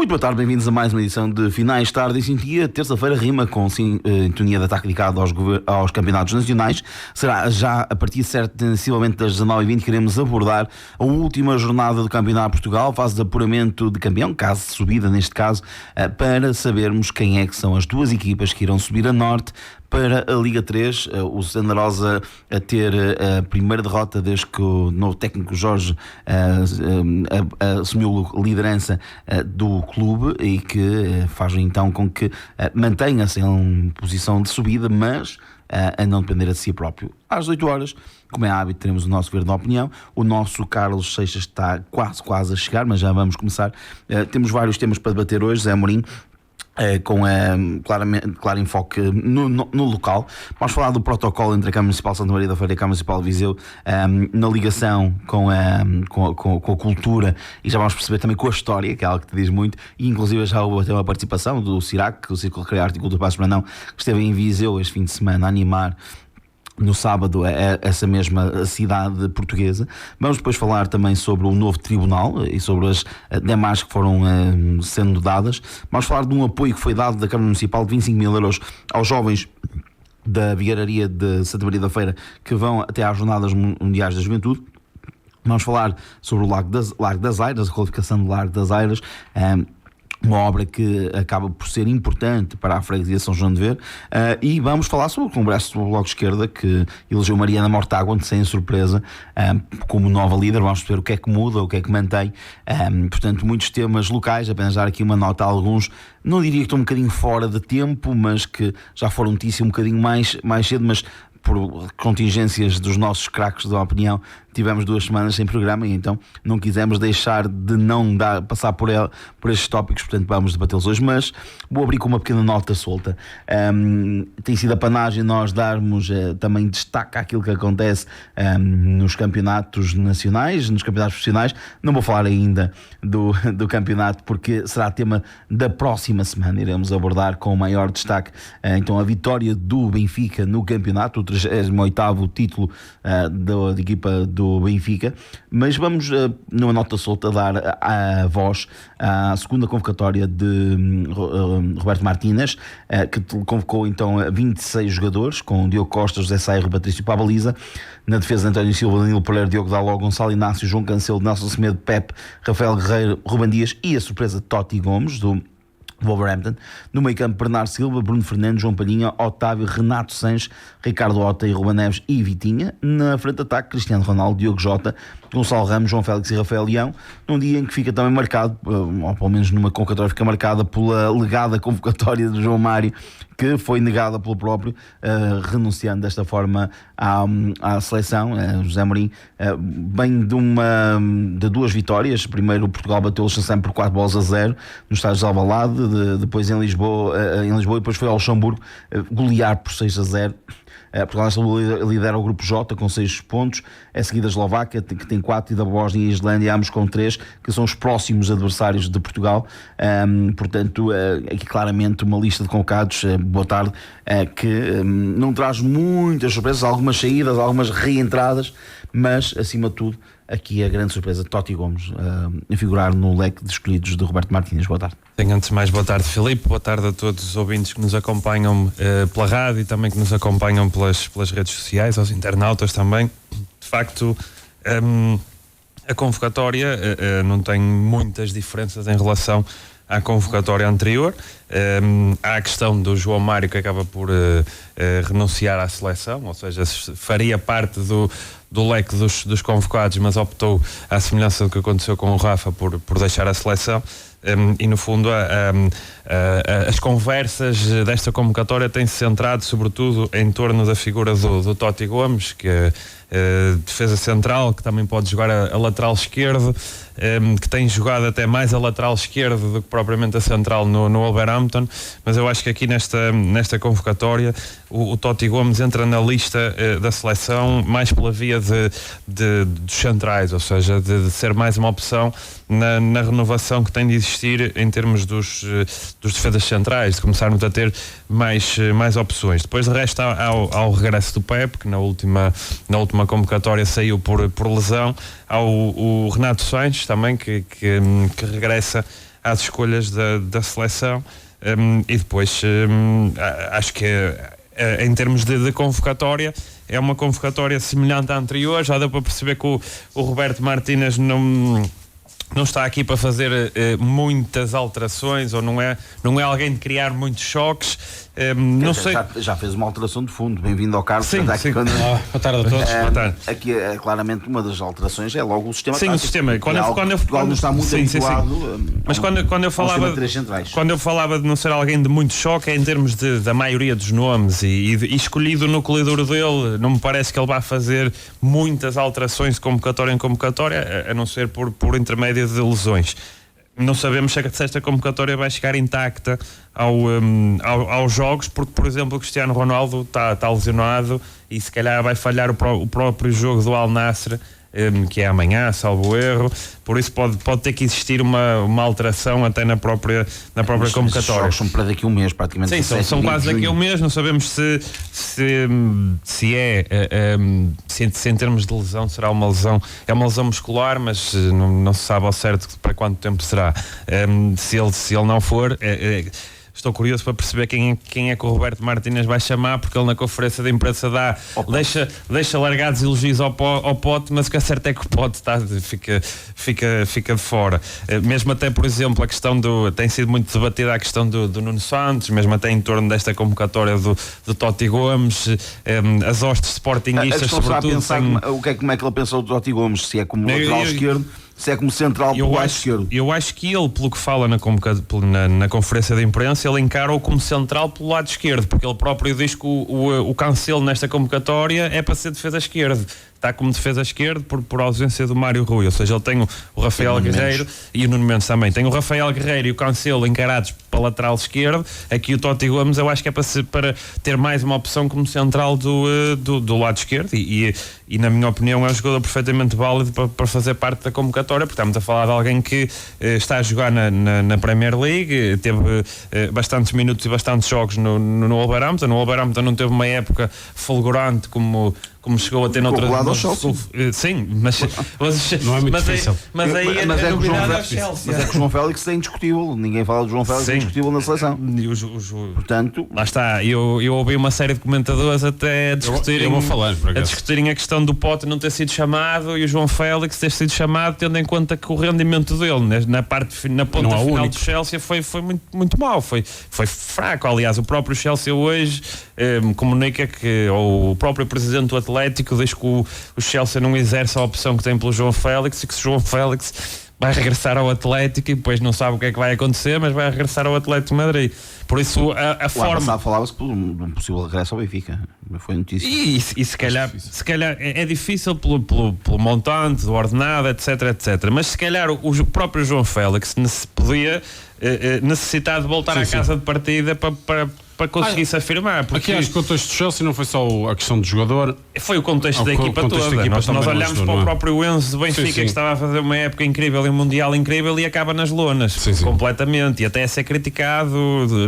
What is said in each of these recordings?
Muito boa tarde, bem-vindos a mais uma edição de Finais Tarde e Sintonia. Terça-feira rima com sintonia de ataque dedicado aos campeonatos nacionais. Será já a partir sensivelmente das 19h20 que iremos abordar a última jornada do Campeonato de Portugal, fase de apuramento de campeão, caso de subida neste caso, para sabermos quem é que são as duas equipas que irão subir a norte para a Liga 3, o Sandarosa a ter a primeira derrota desde que o novo técnico Jorge assumiu a liderança do clube e que faz então com que mantenha-se em posição de subida, mas a não depender de si próprio. Às 8 horas, como é hábito, teremos o nosso Verde da Opinião. O nosso Carlos Seixas está quase a chegar, mas já vamos começar. Temos vários temas para debater hoje, Zé Amorim, com claro enfoque no local. Vamos falar do protocolo entre a Câmara Municipal de Santa Maria da Feira e a Câmara Municipal de Viseu, na ligação com a cultura, e já vamos perceber também com a história, que é algo que te diz muito, e inclusive já houve até uma participação do CIRAC, o Círculo Recreativo e Cultura Passos Brandão, que esteve em Viseu este fim de semana a animar no sábado essa mesma cidade portuguesa. Vamos depois falar também sobre o novo tribunal e sobre as demais que foram sendo dadas. Vamos falar de um apoio que foi dado da Câmara Municipal de 25 mil euros aos jovens da Vigararia de Santa Maria da Feira que vão até às Jornadas Mundiais da Juventude. Vamos falar sobre o Largo das Airas, a qualificação do Largo das Airas, uma obra que acaba por ser importante para a freguesia de São João de Ver, e vamos falar sobre o Congresso do Bloco de Esquerda, que elegeu Mariana Mortágua, sem surpresa, como nova líder. Vamos ver o que é que muda, o que é que mantém, portanto muitos temas locais. Apenas dar aqui uma nota a alguns, não diria que estão um bocadinho fora de tempo, mas que já foram notícia um bocadinho mais cedo, mas por contingências dos nossos craques da opinião, tivemos 2 semanas sem programa e então não quisemos deixar de não passar por estes tópicos, portanto vamos debatê-los hoje, mas vou abrir com uma pequena nota solta. Tem sido a panagem nós darmos também destaque àquilo que acontece nos campeonatos nacionais, nos campeonatos profissionais. Não vou falar ainda do campeonato, porque será tema da próxima semana, iremos abordar com maior destaque então a vitória do Benfica no campeonato, o 38º título da equipa do Benfica. Mas vamos, numa nota solta, dar a voz à segunda convocatória de Roberto Martínez, que convocou então 26 jogadores, com Diogo Costa, José Saia, Patrício para a baliza. Na defesa, António Silva, Danilo Pereira, Diogo Daló, Gonçalo Inácio, João Cancelo, Nelson Semedo, Pepe, Rafael Guerreiro, Ruben Dias e a surpresa Totti Gomes, do Wolverhampton. No meio campo, Bernardo Silva, Bruno Fernandes, João Palhinha, Otávio, Renato Sanches, Ricardo Horta e Ruben Neves e Vitinha. Na frente de ataque, Cristiano Ronaldo, Diogo Jota, Gonçalo Ramos, João Félix e Rafael Leão, num dia em que fica também marcado, ou pelo menos numa convocatória fica marcada pela legada convocatória de João Mário, que foi negada pelo próprio, renunciando desta forma à seleção. José Amorim vem de 2 vitórias. Primeiro, Portugal bateu o Liechtenstein por 4-0 no estádio de Alvalade, depois em Lisboa, e depois foi ao Luxemburgo golear por 6-0. Portugal lidera o grupo J com 6 pontos, é seguida a Eslováquia, que tem 4, e da Bósnia e a Islândia, ambos com 3, que são os próximos adversários de Portugal. Portanto, aqui claramente uma lista de convocados, boa tarde, que não traz muitas surpresas, algumas saídas, algumas reentradas, mas acima de tudo aqui a grande surpresa, Totti Gomes, a figurar no leque de escolhidos de Roberto Martínez. Boa tarde. Antes de mais, boa tarde, Filipe, boa tarde a todos os ouvintes que nos acompanham pela rádio e também que nos acompanham pelas redes sociais, aos internautas também. De facto, a convocatória não tem muitas diferenças em relação à convocatória anterior. Há a questão do João Mário, que acaba por renunciar à seleção, ou seja, faria parte do leque dos convocados, mas optou, à semelhança do que aconteceu com o Rafa, por deixar a seleção. E no fundo as conversas desta convocatória têm-se centrado sobretudo em torno da figura do Totti Gomes, que é defesa central, que também pode jogar a lateral esquerdo, que tem jogado até mais a lateral esquerdo do que propriamente a central no Wolverhampton. Mas eu acho que aqui nesta convocatória o Totti Gomes entra na lista da seleção mais pela via dos centrais, ou seja, de ser mais uma opção na renovação que tem de existir em termos dos defesas centrais, de começarmos a ter mais opções. Depois, de resto, há o regresso do Pepe, que na última convocatória saiu por lesão. Há o Renato Sanches também, que regressa às escolhas da seleção. E depois acho que em termos de convocatória é uma convocatória semelhante à anterior. Já deu para perceber que o Roberto Martínez não está aqui para fazer muitas alterações, ou não é alguém de criar muitos choques. Não sei. Já fez uma alteração de fundo. Bem-vindo ao Carlos. Sim. Boa tarde a todos. Boa tarde. Aqui é claramente uma das alterações, é logo o sistema tático. Sim, o sistema. Portugal não está muito habituado. Mas quando eu falava de não ser alguém de muito choque, é em termos da maioria dos nomes e escolhido o núcleo duro dele. Não me parece que ele vá fazer muitas alterações de convocatória em convocatória, a não ser por intermédio de lesões. Não sabemos se esta convocatória vai chegar intacta aos jogos, porque, por exemplo, o Cristiano Ronaldo está lesionado e se calhar vai falhar o próprio jogo do Al Nassr, que é amanhã, salvo erro. Por isso pode ter que existir uma alteração até na própria convocatória. Os jogos são para daqui a um mês, praticamente. Sim, são quase daqui a um mês. Não sabemos se em termos de lesão será uma lesão. É uma lesão muscular, mas não se sabe ao certo para quanto tempo será. Se ele não for... Estou curioso para perceber quem é que o Roberto Martínez vai chamar, porque ele na conferência de imprensa deixa largados elogios ao Pote, mas o que é certo é que o Pote fica de fora. Mesmo até, por exemplo, a questão tem sido muito debatida a questão do Nuno Santos, mesmo até em torno desta convocatória do Totti Gomes, as hostes sportinguistas, sobretudo. Como é que ele pensou do Totti Gomes? Se é como lateral esquerdo, se é como central pelo lado esquerdo. Eu acho que ele, pelo que fala na conferência de imprensa, ele encara-o como central pelo lado esquerdo, porque ele próprio diz que o Cancelo nesta convocatória é para ser defesa esquerda. Está como defesa esquerda por ausência do Mário Rui, ou seja, ele tem o Rafael Guerreiro e o Nuno Mendes também. Tem o Rafael Guerreiro e o Cancelo encarados para lateral esquerdo. Aqui o Totti Gomes eu acho que é para ter mais uma opção como central do lado esquerdo e na minha opinião é um jogador perfeitamente válido para fazer parte da convocatória, porque estamos a falar de alguém que está a jogar na Premier League, teve bastantes minutos e bastantes jogos no Wolverhampton. O Wolverhampton não teve uma época fulgurante como chegou a ter noutra... Sim, mas não é muito difícil. Mas aí é novidade ao Chelsea. Mas é que o João Félix é indiscutível. Ninguém fala do João Félix, é indiscutível na seleção. Portanto... Lá está. Eu ouvi uma série de comentadores até a discutirem a questão do Pote não ter sido chamado e o João Félix ter sido chamado, tendo em conta que o rendimento dele na ponta final do Chelsea foi muito, muito mau. Foi fraco. Aliás, o próprio Chelsea hoje comunica que, ou o próprio presidente do Atlético diz que o Chelsea não exerce a opção que tem pelo João Félix e que o João Félix vai regressar ao Atlético e depois não sabe o que é que vai acontecer, mas vai regressar ao Atlético de Madrid. Por isso a forma... falava-se de um possível regresso ao Benfica. Foi notícia. E se calhar é difícil pelo montante, do ordenado, etc. Mas se calhar o próprio João Félix podia necessitar de voltar à casa de partida para conseguir se afirmar. Porque aqui acho que o contexto do Chelsea não foi só a questão do jogador. Foi o contexto da equipa toda. Nós olhámos para o próprio Enzo do Benfica, que estava a fazer uma época incrível e um Mundial incrível e acaba nas lonas. Completamente. E até a ser criticado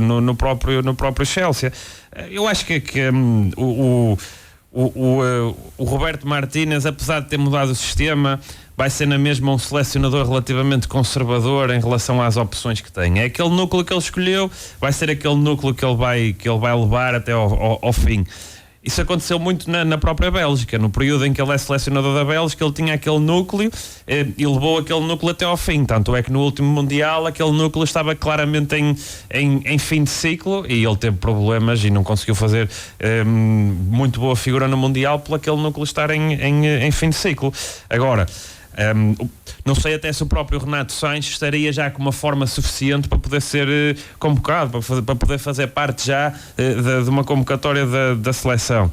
no próprio Chelsea. Eu acho que o Roberto Martínez, apesar de ter mudado o sistema, vai ser na mesma um selecionador relativamente conservador em relação às opções que tem. É aquele núcleo que ele escolheu, vai ser aquele núcleo que ele vai levar até ao fim. Isso aconteceu muito na própria Bélgica. No período em que ele é selecionador da Bélgica, ele tinha aquele núcleo e levou aquele núcleo até ao fim. Tanto é que no último Mundial aquele núcleo estava claramente em fim de ciclo e ele teve problemas e não conseguiu fazer muito boa figura no Mundial por aquele núcleo estar em fim de ciclo. Agora... não sei até se o próprio Renato Sanches estaria já com uma forma suficiente para poder ser convocado, para poder fazer parte já de uma convocatória da seleção,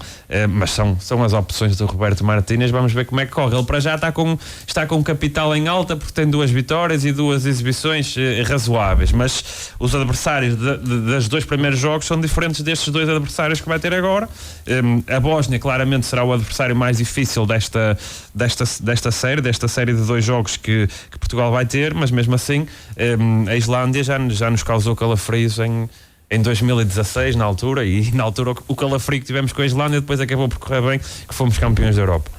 mas são as opções do Roberto Martínez. Vamos ver como é que corre. Ele para já está com o capital em alta porque tem 2 vitórias e 2 exibições razoáveis, mas os adversários dos 2 primeiros jogos são diferentes destes 2 adversários que vai ter agora. A Bósnia claramente será o adversário mais difícil desta série de 2 jogos que Portugal vai ter, mas mesmo assim a Islândia já nos causou calafrios em 2016 na altura, e na altura o calafrio que tivemos com a Islândia depois acabou por correr bem, que fomos campeões da Europa.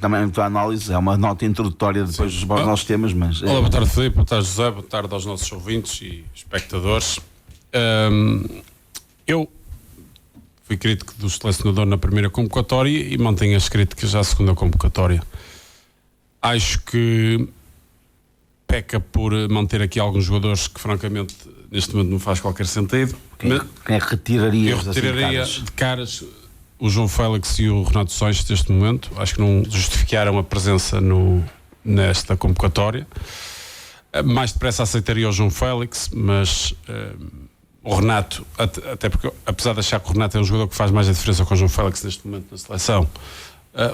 Também a tua análise é uma nota introdutória depois dos nossos temas, mas... Olá, boa tarde, Filipe, boa tarde, José, boa tarde aos nossos ouvintes e espectadores. Eu fui crítico do selecionador na primeira convocatória e mantenho as críticas à segunda convocatória. Acho que peca por manter aqui alguns jogadores que, francamente, neste momento não faz qualquer sentido. Quem é que retiraria? Eu retiraria de caras o João Félix e o Renato Sanches neste momento. Acho que não justificaram a presença nesta convocatória. Mais depressa aceitaria o João Félix, mas o Renato, até porque, apesar de achar que o Renato é um jogador que faz mais a diferença com o João Félix neste momento na seleção,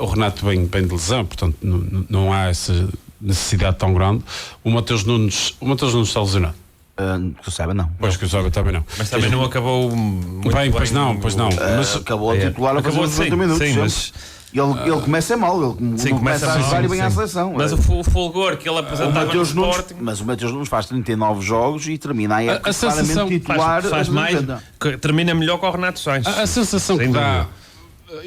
o Renato vem de lesão, portanto não há essa necessidade tão grande. O Mateus Nunes está lesionado. Que eu saiba, não. Pois que eu saiba, também não. Mas também não acabou muito bem. Pois não. Mas acabou a titular a fazer os 90 minutos. Sim, mas... Ele começa mal, ele começa a jogar e vem à seleção. Mas o fulgor que ele apresentava no Sporting... Mas o Mateus Nunes faz 39 jogos e termina a época claramente titular. Faz mais, termina melhor que o Renato Sanches. A sensação que dá...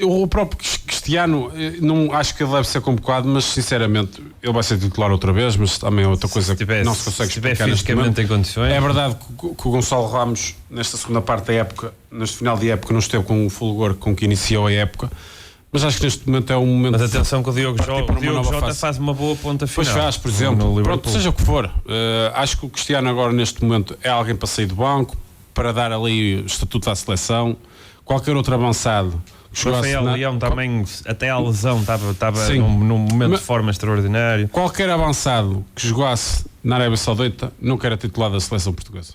O próprio Cristiano, não acho que ele deve ser convocado, mas sinceramente ele vai ser titular outra vez, mas também é outra coisa que não se consegue explicar neste momento. Em condições. É verdade que o Gonçalo Ramos, nesta segunda parte da época, neste final de época, não esteve com o fulgor com que iniciou a época, mas acho que neste momento é um momento... Mas atenção que o Diogo Jota faz uma boa ponta final. Pois faz, por exemplo, pronto, seja o que for. Acho que o Cristiano agora neste momento é alguém para sair do banco, para dar ali o estatuto à seleção. Qualquer outro avançado... O Rafael Leão também, até à lesão, estava num momento de forma extraordinário. Qualquer avançado que jogasse na Arábia Saudita nunca era titular da seleção portuguesa.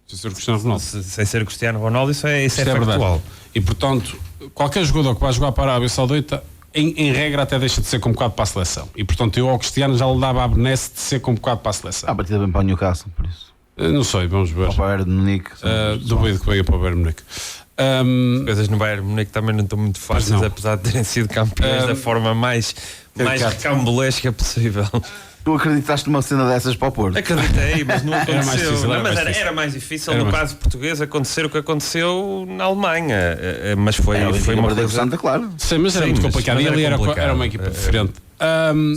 Sem ser Cristiano Ronaldo. Sem ser Cristiano Ronaldo, isso é factual. E portanto, qualquer jogador que vai jogar para a Arábia Saudita, em regra até deixa de ser convocado para a seleção. E portanto eu ao Cristiano já lhe dava a benesse de ser convocado para a seleção. A partida bem para o Newcastle, por isso. Não sei, vamos ver. Ou para o Bayern de Munique. Duvido que venha para o Bayern de Munique. As coisas no Bayern Munique também não estão muito fáceis, apesar de terem sido campeões da forma mais recambolesca possível. Tu acreditaste numa cena dessas para o Porto? Acreditei, mas não aconteceu. Era mais difícil no caso português acontecer o que aconteceu na Alemanha. Mas foi uma coisa... Santa, claro. Sim, mas era muito complicado. E ali era uma equipa diferente.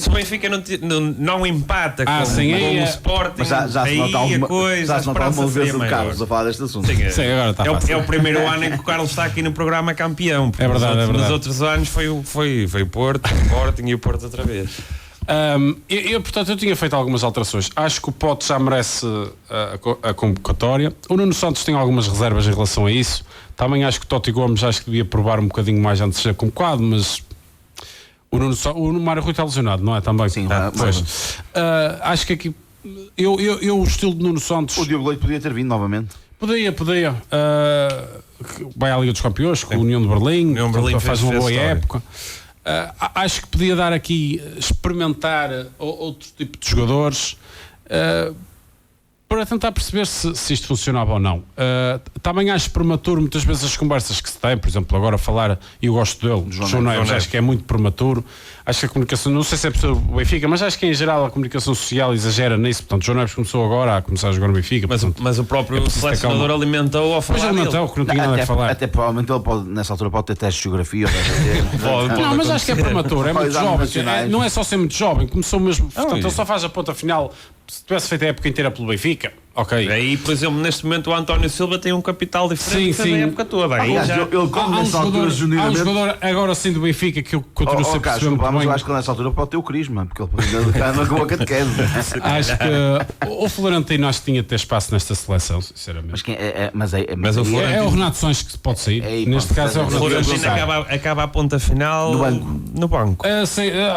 Se o Benfica não empata com o Sporting, mas já se nota alguma vez o Carlos a falar deste assunto. Sim, agora está fácil. É o primeiro ano em que o Carlos está aqui no programa campeão. É verdade. Nos outros anos foi o Porto, o Sporting e o Porto outra vez. Portanto, eu tinha feito algumas alterações. Acho que o Pote já merece a convocatória. O Nuno Santos tem algumas reservas em relação a isso. Também acho que o Totti Gomes devia provar um bocadinho mais antes de ser convocado, mas o Mário Rui está lesionado, não é? Também. Sim, acho que aqui o estilo de Nuno Santos... O Diogo Leite podia ter vindo novamente. Podia. Vai à Liga dos Campeões com o União de Berlim, faz uma boa época. Acho que podia dar aqui, experimentar outro tipo de jogadores para tentar perceber se isto funcionava ou não. Também acho prematuro muitas vezes as conversas que se têm, por exemplo, agora falar, e eu gosto dele, João Neves, acho que é muito prematuro. Acho que a comunicação, não sei se é possível o Benfica, mas acho que em geral a comunicação social exagera nisso. Portanto, João Neves começou agora a começar a jogar no Benfica. Mas o próprio selecionador alimentou ao falar dele. Que não tinha nada a falar. Até provavelmente ele pode, nessa altura, pode ter testes de geografia. Não, mas acho que é prematuro, é muito jovem. Não é só ser muito jovem, começou mesmo. Portanto, ele só faz a ponta final. Se tivesse feito a época inteira pelo Benfica, ok. Aí, por exemplo, neste momento o António Silva tem um capital diferente da época toda. Aí já... Ele como nessa altura há um jogador agora sim do Benfica que eu continuo sempre a perceber muito bem. Mas eu acho que nessa altura pode ter o Crisma, porque ele anda com a catequese. Acho que o Florentino acho que tinha de ter espaço nesta seleção, sinceramente. Mas é o Renato Sanches que pode sair. Neste caso é o Renato Sanches. Acaba a ponta final no banco.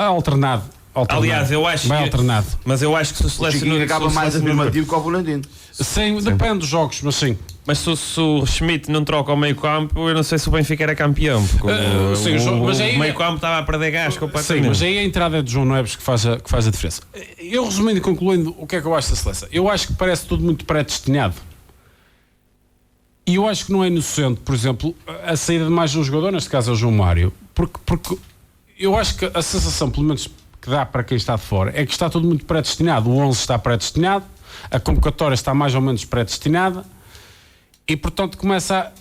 Alternado. Aliás, eu acho vai alternado. Mas eu acho que se o selecionador acaba mais afirmativo que o Florentino. Sim, depende dos jogos, mas sim. Mas se o Schmidt não troca o meio campo, eu não sei se o Benfica era campeão, porque o meio campo estava a perder gás completamente. Sim, mas aí a entrada é de João Neves que faz a diferença. Eu resumindo e concluindo, o que é que eu acho da seleção? Eu acho que parece tudo muito predestinado. E eu acho que não é inocente, por exemplo, a saída de mais um jogador, neste caso é o João Mário, porque eu acho que a sensação, pelo menos que dá para quem está de fora, é que está tudo muito predestinado. O 11 está predestinado, a convocatória está mais ou menos predestinada e, portanto, começa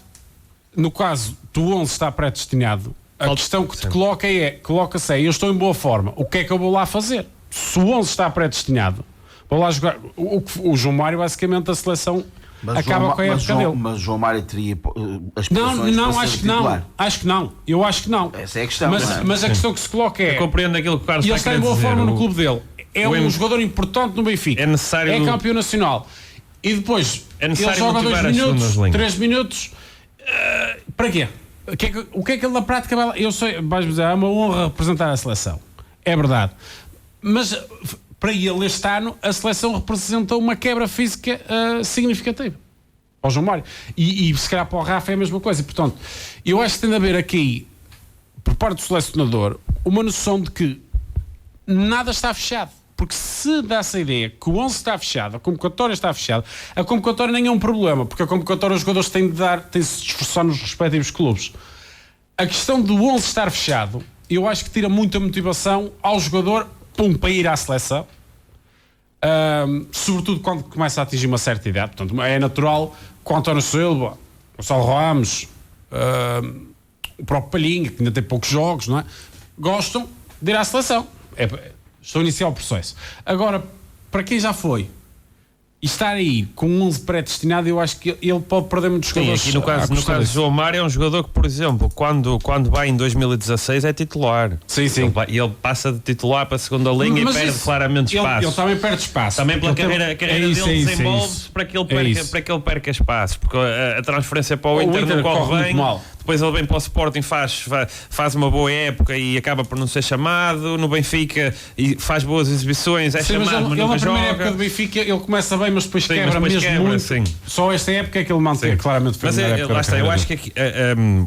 no caso do 11 está predestinado, A questão que te coloca-se é, eu estou em boa forma, o que é que eu vou lá fazer? Se o 11 está predestinado, vou lá jogar. O João Mário, basicamente, a seleção acaba com a época dele. Mas João Mário teria aspirações não, para acho ser que não. titular? Acho que não. Eu acho que não. Essa é a questão. Mas a questão que se coloca é... Eu compreendo aquilo que o Carlos ele está em boa forma no clube dele. É um jogador importante no Benfica. É necessário... É campeão nacional. E depois, ele joga 2 minutos, 3 minutos. Para quê? O que é que ele na prática vai... Eu sei, vais dizer, é uma honra representar a seleção. É verdade. Mas para ele este ano a seleção representa uma quebra física significativa. Para o João Mário. E se calhar para o Rafa é a mesma coisa. E, portanto, eu acho que tem de haver aqui, por parte do selecionador, uma noção de que nada está fechado. Porque se dá-se a ideia que o 11 está fechado, a convocatória está fechada, a convocatória nem é um problema, porque a convocatória os jogadores têm de se esforçar nos respectivos clubes. A questão do 11 estar fechado, eu acho que tira muita motivação ao jogador para ir à seleção, sobretudo quando começa a atingir uma certa idade. Portanto, é natural que o António Silva, o Gonçalo Ramos, o próprio Palhinha, que ainda tem poucos jogos, não é? Gostam de ir à seleção. Estou a iniciar o processo. Agora, para quem já foi e estar aí com um 11 pré-destinado, eu acho que ele pode perder muitos jogadores. Aqui no caso de João Mário é um jogador que, por exemplo, quando vai em 2016 é titular. Sim. Ele passa de titular para a segunda linha e perde claramente espaço. Ele também perde espaço. Também pela carreira dele desenvolve-se para que ele perca espaço. Porque a transferência para o Inter não corre bem. Depois ele vem para o Sporting, faz uma boa época e acaba por não ser chamado. No Benfica e faz boas exibições, chamado, mas ele nunca na primeira joga. época do Benfica ele começa bem, mas depois quebra muito. Sim. Só esta época é que ele mantém, claramente foi a melhor época. Lá está, eu acho que aqui,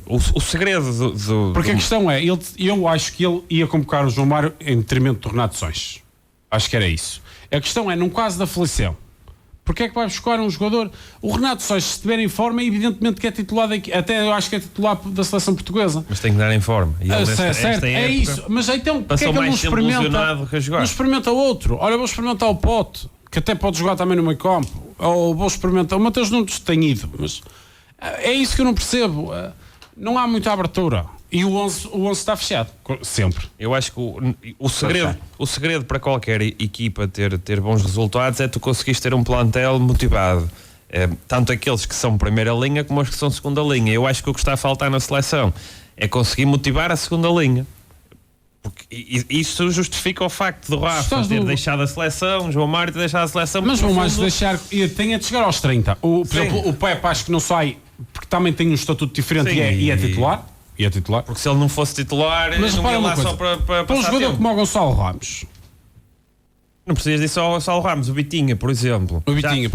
o segredo porque a questão é, eu acho que ele ia convocar o João Mário em detrimento do Renato Sanches. Acho que era isso. A questão é, num caso da aflição, porque é que vai buscar um jogador? O Renato Sanches, se estiver em forma, evidentemente que é titular até eu acho que é titular da seleção portuguesa. Mas tem que dar em forma. E ele certo, é isso. Mas então, porque é que ele não experimenta outro? Olha, vou experimentar o Pote, que até pode jogar também no meio campo. Ou vou experimentar... O Mateus Nunes tem ido, mas é isso que eu não percebo. Não há muita abertura. E o 11 está fechado, sempre. Eu acho que o segredo para qualquer equipa ter bons resultados é tu conseguires ter um plantel motivado. Tanto aqueles que são primeira linha como os que são segunda linha. Eu acho que o que está a faltar na seleção é conseguir motivar a segunda linha. Porque isso justifica o facto do Rafa ter deixado a seleção, João Mário ter deixado a seleção. Mas João Mário tem de chegar aos 30. Por exemplo, o Pepe acho que não sai, porque também tem um estatuto diferente. Sim, e é titular. Porque se ele não fosse titular, mas não ia lá só para um jogador tempo. Como o Gonçalo Ramos. Não precisas disso ao Gonçalo Ramos, o Bitinha, por exemplo.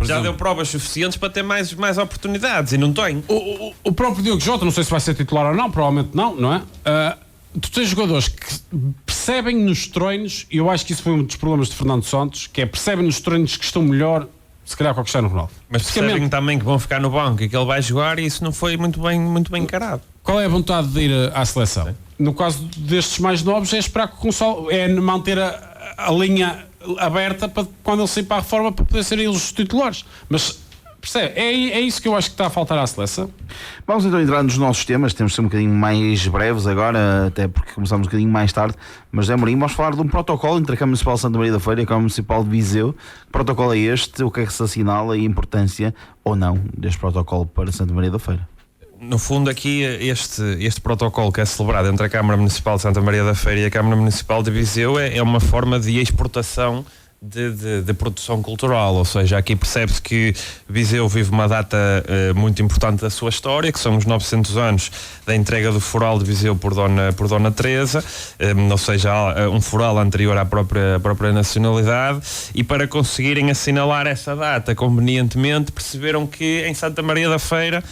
Já deu provas suficientes para ter mais oportunidades e não tem. O próprio Diogo Jota, não sei se vai ser titular ou não, provavelmente não é? Tu tens jogadores que percebem nos treinos, e eu acho que isso foi um dos problemas de Fernando Santos, que é percebem nos treinos que estão melhor, se calhar, com o Cristiano Ronaldo. Mas percebem também que vão ficar no banco e que ele vai jogar, e isso não foi muito bem encarado. Qual é a vontade de ir à seleção? Sim. No caso destes mais novos, é esperar que o Gonçalo, é manter a linha aberta para quando ele sair para a reforma para poder serem eles os titulares. Mas percebe? É isso que eu acho que está a faltar à seleção. Vamos então entrar nos nossos temas. Temos de ser um bocadinho mais breves agora, até porque começamos um bocadinho mais tarde. Mas é Amorim, vamos falar de um protocolo entre a Câmara Municipal de Santa Maria da Feira e a Câmara Municipal de Viseu. Que protocolo é este? O que é que se assinala e a importância ou não deste protocolo para Santa Maria da Feira? No fundo, aqui este protocolo que é celebrado entre a Câmara Municipal de Santa Maria da Feira e a Câmara Municipal de Viseu é uma forma de exportação de produção cultural, ou seja, aqui percebe-se que Viseu vive uma data muito importante da sua história, que são os 900 anos da entrega do foral de Viseu por Dona Teresa, ou seja, um foral anterior à própria nacionalidade, e para conseguirem assinalar essa data convenientemente, perceberam que em Santa Maria da Feira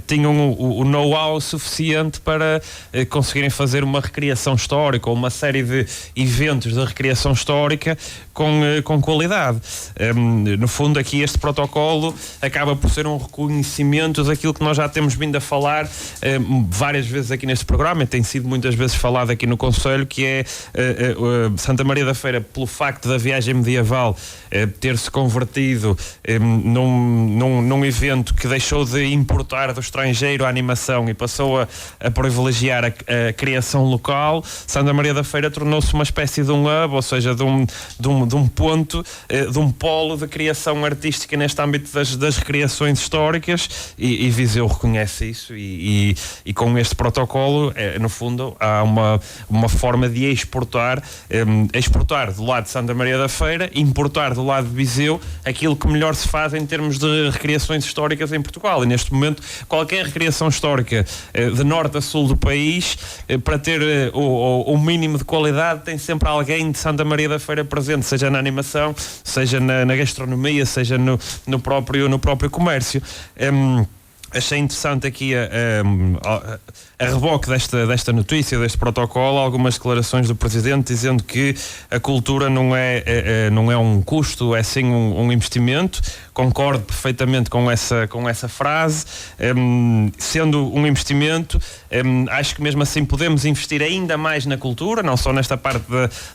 tinham o know-how suficiente para conseguirem fazer uma recriação histórica, ou uma série de eventos de recriação histórica com com qualidade. No fundo, aqui este protocolo acaba por ser um reconhecimento daquilo que nós já temos vindo a falar várias vezes aqui neste programa, e tem sido muitas vezes falado aqui no Conselho, que é Santa Maria da Feira, pelo facto da viagem medieval ter-se convertido num evento que deixou de importar do estrangeiro a animação e passou a privilegiar a criação local. Santa Maria da Feira tornou-se uma espécie de um hub, ou seja, de um ponto, de um polo de criação artística neste âmbito das recreações históricas, e Viseu reconhece isso, e com este protocolo, no fundo, há uma forma de exportar do lado de Santa Maria da Feira, importar do lado de Viseu aquilo que melhor se faz em termos de recriações históricas em Portugal. E neste momento, qualquer recriação histórica de norte a sul do país, para ter o mínimo de qualidade, tem sempre alguém de Santa Maria da Feira presente, seja na animação, seja na gastronomia, seja no próprio comércio. Achei interessante aqui a reboque desta notícia, deste protocolo, algumas declarações do Presidente dizendo que a cultura não é um custo, é sim um investimento. Concordo perfeitamente com essa frase. Sendo um investimento, acho que mesmo assim podemos investir ainda mais na cultura, não só nesta parte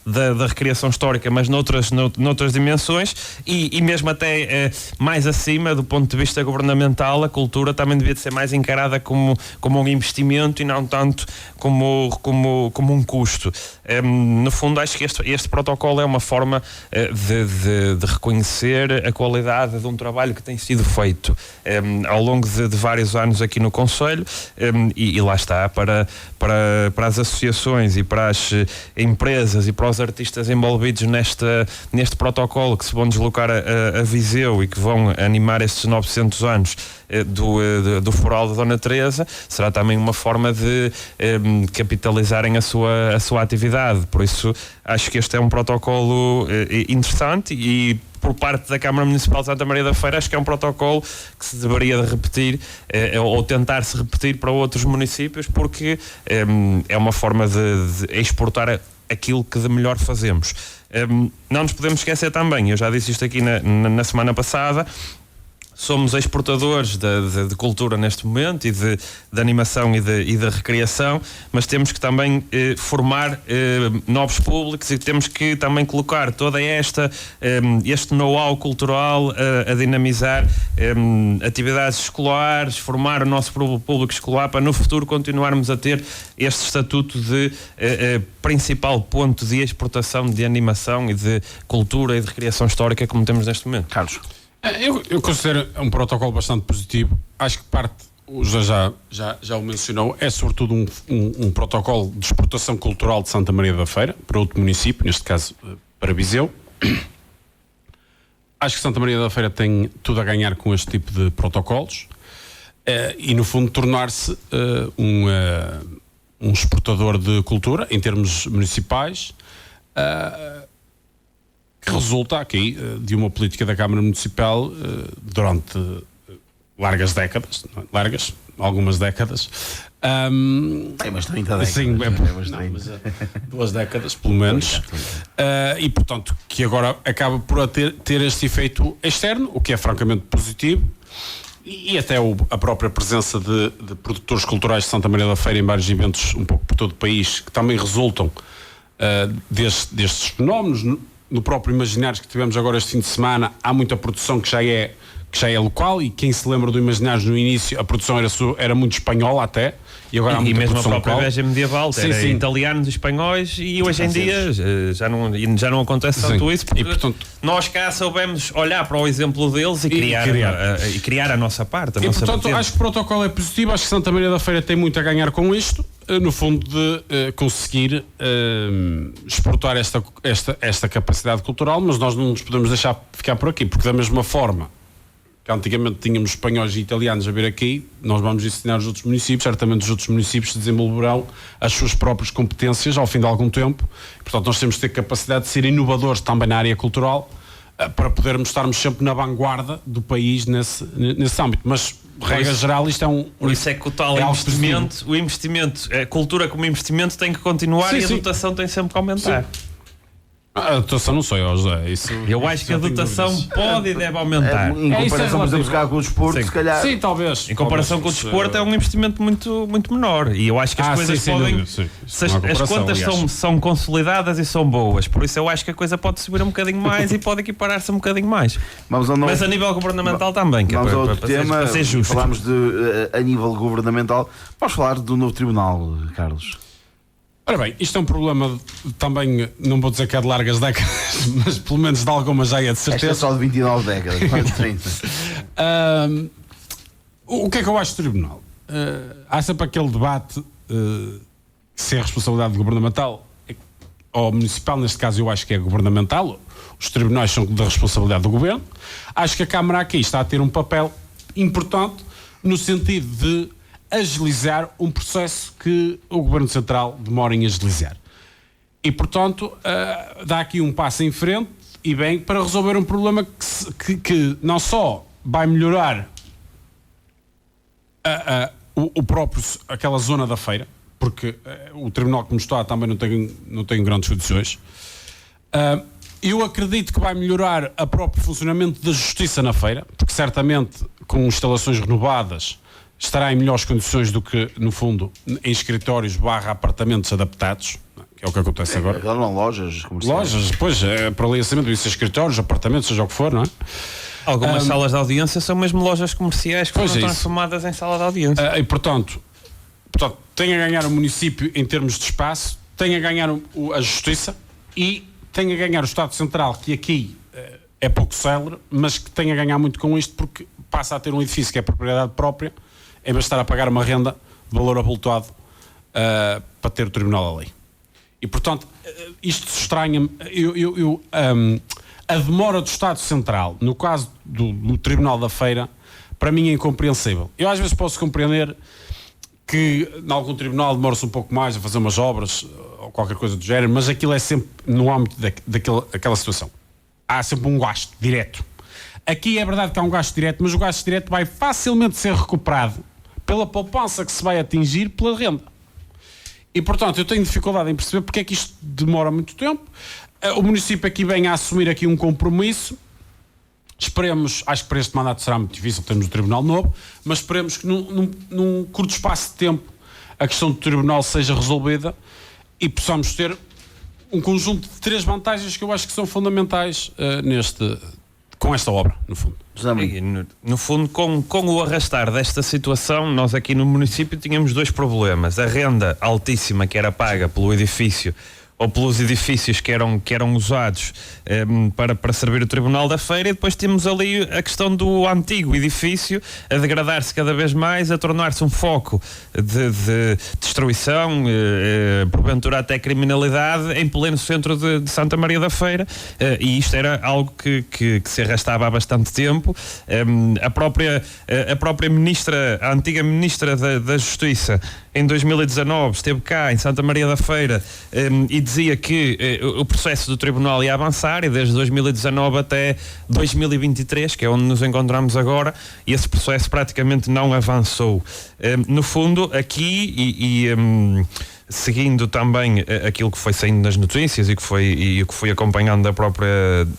da recriação histórica, mas noutras dimensões, e mesmo até mais acima, do ponto de vista governamental, a cultura também devia de ser mais encarada como um investimento e não tanto como um custo. No fundo, acho que este protocolo é uma forma de reconhecer a qualidade de um trabalho que tem sido feito ao longo de vários anos aqui no Conselho, e lá está, para as associações e para as empresas e para os artistas envolvidos neste protocolo, que se vão deslocar a Viseu e que vão animar estes 900 anos do Foral da Dona Teresa. Será também uma forma de capitalizarem a sua atividade. Por isso, acho que este é um protocolo interessante, e por parte da Câmara Municipal de Santa Maria da Feira, acho que é um protocolo que se deveria de repetir, ou tentar-se repetir para outros municípios, porque é uma forma de exportar aquilo que de melhor fazemos. Não nos podemos esquecer também, eu já disse isto aqui na semana passada, somos exportadores de cultura neste momento, e de animação e de recriação, mas temos que também formar novos públicos, e temos que também colocar toda este know-how cultural a dinamizar atividades escolares, formar o nosso público escolar, para no futuro continuarmos a ter este estatuto de principal ponto de exportação de animação e de cultura e de recriação histórica, como temos neste momento. Carlos? Eu considero um protocolo bastante positivo. Acho que parte, já o mencionou, é sobretudo um protocolo de exportação cultural de Santa Maria da Feira para outro município, neste caso para Viseu. Acho que Santa Maria da Feira tem tudo a ganhar com este tipo de protocolos, e no fundo tornar-se um exportador de cultura em termos municipais, que resulta aqui de uma política da Câmara Municipal durante algumas décadas. Tem umas 30 décadas. Sim, mas 2 décadas, pelo menos. E, portanto, que agora acaba por ter este efeito externo, o que é francamente positivo. E até a própria presença de produtores culturais de Santa Maria da Feira em vários eventos um pouco por todo o país, que também resultam destes fenómenos. No próprio Imaginários que tivemos agora este fim de semana, há muita produção que já é local, e quem se lembra do Imaginários no início, a produção era muito espanhola até, e agora há muita mesmo produção a própria local. Viagem medieval, era italianos e espanhóis, e hoje em dia já não acontece tanto isso, porque nós cá soubemos olhar para o exemplo deles e criar a nossa parte. Portanto, acho que o protocolo é positivo. Acho que Santa Maria da Feira tem muito a ganhar com isto, no fundo, de conseguir exportar esta capacidade cultural, mas nós não nos podemos deixar ficar por aqui, porque da mesma forma que antigamente tínhamos espanhóis e italianos a vir aqui, nós vamos ensinar os outros municípios, certamente os outros municípios desenvolverão as suas próprias competências ao fim de algum tempo. Portanto, nós temos de ter capacidade de ser inovadores também na área cultural, para podermos estarmos sempre na vanguarda do país nesse âmbito. Mas, regra geral, isto é Por isso é que o tal investimento, a cultura como investimento tem que continuar, e a dotação tem sempre que aumentar. Sim. A dotação não sei, José. Isso Eu acho que a dotação pode e deve aumentar. Em comparação, por exemplo, com o desporto, se calhar. Sim, talvez. Em comparação com o desporto, é um investimento muito menor. E eu acho que as coisas podem. As contas são consolidadas e são boas. Por isso, eu acho que a coisa pode subir um bocadinho mais e pode equiparar-se um bocadinho mais. Mas a nível governamental também. Vamos a outro tema. Para ser justo. Falámos de a nível governamental. Vamos falar do novo tribunal, Carlos. Ora bem, isto é um problema também, não vou dizer que é de largas décadas, mas pelo menos de algumas já é de certeza. Esta é só de 29 décadas, quase 30. O que é que eu acho do tribunal? Há sempre aquele debate se é responsabilidade governamental ou municipal. Neste caso eu acho que é governamental. Os tribunais são da responsabilidade do governo. Acho que a Câmara aqui está a ter um papel importante no sentido de agilizar um processo que o Governo Central demora em agilizar. E, portanto, dá aqui um passo em frente e bem para resolver um problema que não só vai melhorar aquela zona da feira, porque o tribunal como está também não tem grandes condições. Eu acredito que vai melhorar o próprio funcionamento da justiça na feira, porque certamente com instalações renovadas estará em melhores condições do que, no fundo, em escritórios / apartamentos adaptados, que é o que acontece agora. Não, lojas comerciais. Lojas, depois, para aliançamento, isso é escritórios, apartamentos, seja o que for, não é? Algumas salas de audiência são mesmo lojas comerciais que foram transformadas em sala de audiência. E, portanto, tem a ganhar o município em termos de espaço, tem a ganhar a justiça e tem a ganhar o Estado Central, que aqui é pouco célere, mas que tem a ganhar muito com isto, porque passa a ter um edifício que é propriedade própria, em vez de estar a pagar uma renda de valor avultado para ter o tribunal ali. E, portanto, isto estranha-me. A demora do Estado Central, no caso do Tribunal da Feira, para mim é incompreensível. Eu às vezes posso compreender que em algum tribunal demora-se um pouco mais a fazer umas obras ou qualquer coisa do género, mas aquilo é sempre no âmbito daquela situação. Há sempre um gasto direto. Aqui é verdade que há um gasto direto, mas o gasto direto vai facilmente ser recuperado pela poupança que se vai atingir pela renda. E, portanto, eu tenho dificuldade em perceber porque é que isto demora muito tempo. O município aqui vem a assumir aqui um compromisso. Esperemos, acho que para este mandato será muito difícil, temos o Tribunal Novo, mas esperemos que num curto espaço de tempo a questão do Tribunal seja resolvida e possamos ter um conjunto de 3 vantagens que eu acho que são fundamentais com esta obra, no fundo. No fundo, com o arrastar desta situação, nós aqui no município tínhamos 2 problemas. A renda altíssima que era paga pelo edifício ou pelos edifícios que eram usados para servir o Tribunal da Feira, e depois temos ali a questão do antigo edifício a degradar-se cada vez mais, a tornar-se um foco de destruição, porventura até criminalidade, em pleno centro de Santa Maria da Feira, e isto era algo que se arrastava há bastante tempo. A própria ministra, a antiga ministra da Justiça, em 2019 esteve cá em Santa Maria da Feira e dizia que o processo do Tribunal ia avançar, e desde 2019 até 2023, que é onde nos encontramos agora, esse processo praticamente não avançou. No fundo, aqui seguindo também aquilo que foi saindo nas notícias e o que foi acompanhando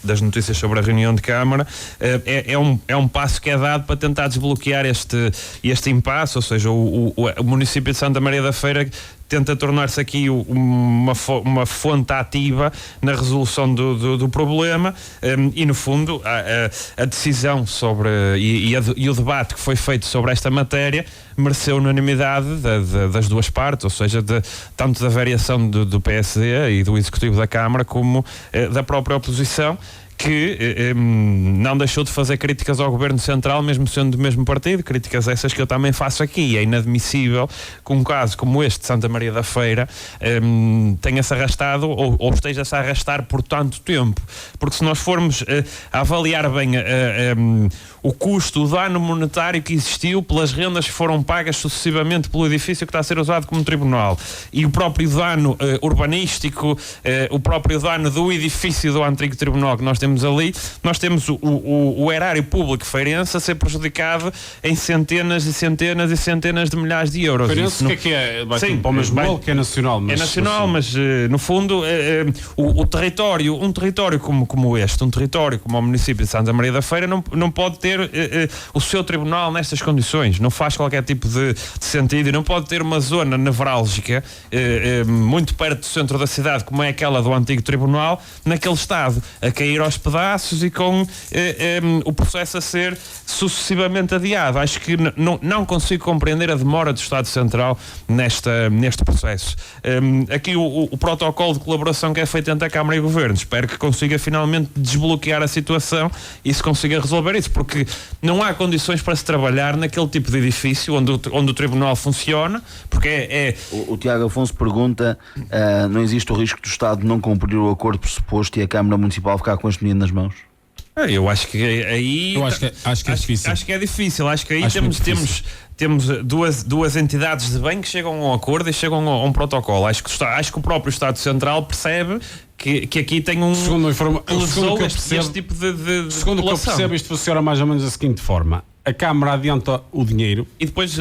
das notícias sobre a reunião de Câmara, é um passo que é dado para tentar desbloquear este impasse, ou seja, o município de Santa Maria da Feira tenta tornar-se aqui uma fonte ativa na resolução do problema, e no fundo a decisão sobre e o debate que foi feito sobre esta matéria mereceu unanimidade das duas partes, ou seja, tanto da variação do PSD e do Executivo da Câmara como da própria oposição, que não deixou de fazer críticas ao Governo Central, mesmo sendo do mesmo partido, críticas essas que eu também faço aqui. É inadmissível que um caso como este de Santa Maria da Feira tenha-se arrastado ou esteja-se a arrastar por tanto tempo, porque se nós formos a avaliar bem o custo, o dano monetário que existiu pelas rendas que foram pagas sucessivamente pelo edifício que está a ser usado como tribunal, e o próprio dano urbanístico, o próprio dano do edifício do antigo tribunal que nós temos ali. Nós temos o erário público feirense a ser prejudicado em centenas e centenas e centenas de milhares de euros. Feirense, o que é? Vai sim, para o mesmo molde que é nacional. Mas, é nacional, mas no fundo o território, um território como este, um território como o município de Santa Maria da Feira não pode ter o seu tribunal nestas condições, não faz qualquer tipo de sentido, e não pode ter uma zona nevrálgica muito perto do centro da cidade, como é aquela do antigo tribunal, naquele estado, a cair aos pedaços e com o processo a ser sucessivamente adiado. Acho que não consigo compreender a demora do Estado Central neste processo. Aqui o protocolo de colaboração que é feito entre a Câmara e o Governo, espero que consiga finalmente desbloquear a situação e se consiga resolver isso, porque não há condições para se trabalhar naquele tipo de edifício onde o Tribunal funciona, porque O Tiago Afonso pergunta, não existe o risco do Estado não cumprir o acordo pressuposto e a Câmara Municipal ficar com este menino nas mãos? Eu acho que aí... Acho que é difícil. Acho que é difícil. Acho que aí temos duas entidades de bem que chegam a um acordo e chegam a um protocolo. Acho que o próprio Estado Central percebe que aqui tem segundo o que eu percebo, este tipo de segundo o que eu percebo, isto funciona mais ou menos da seguinte forma: a Câmara adianta o dinheiro e depois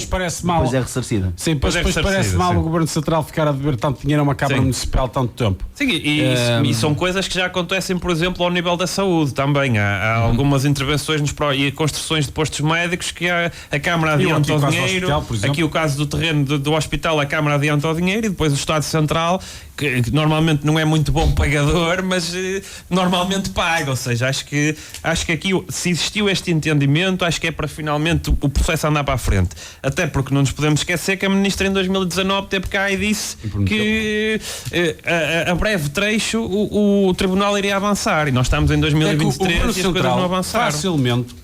parece mal. Depois é ressarcida. Sim, depois parece mal o Governo Central ficar a dever tanto dinheiro a uma Câmara Municipal tanto tempo. Sim, e são coisas que já acontecem, por exemplo, ao nível da saúde também. Há algumas intervenções e construções de postos médicos que a Câmara adianta o dinheiro. Aqui o caso do terreno do hospital, a Câmara adianta o dinheiro e depois o Estado Central, que normalmente não é muito bom pagador, mas normalmente paga. Ou seja, acho que aqui, se existiu este entendimento, acho que é para finalmente o processo andar para a frente. Até porque não nos podemos esquecer que a Ministra em 2019 teve cá e disse que a breve trecho o Tribunal iria avançar, e nós estamos em 2023 e as coisas não avançaram. Facilmente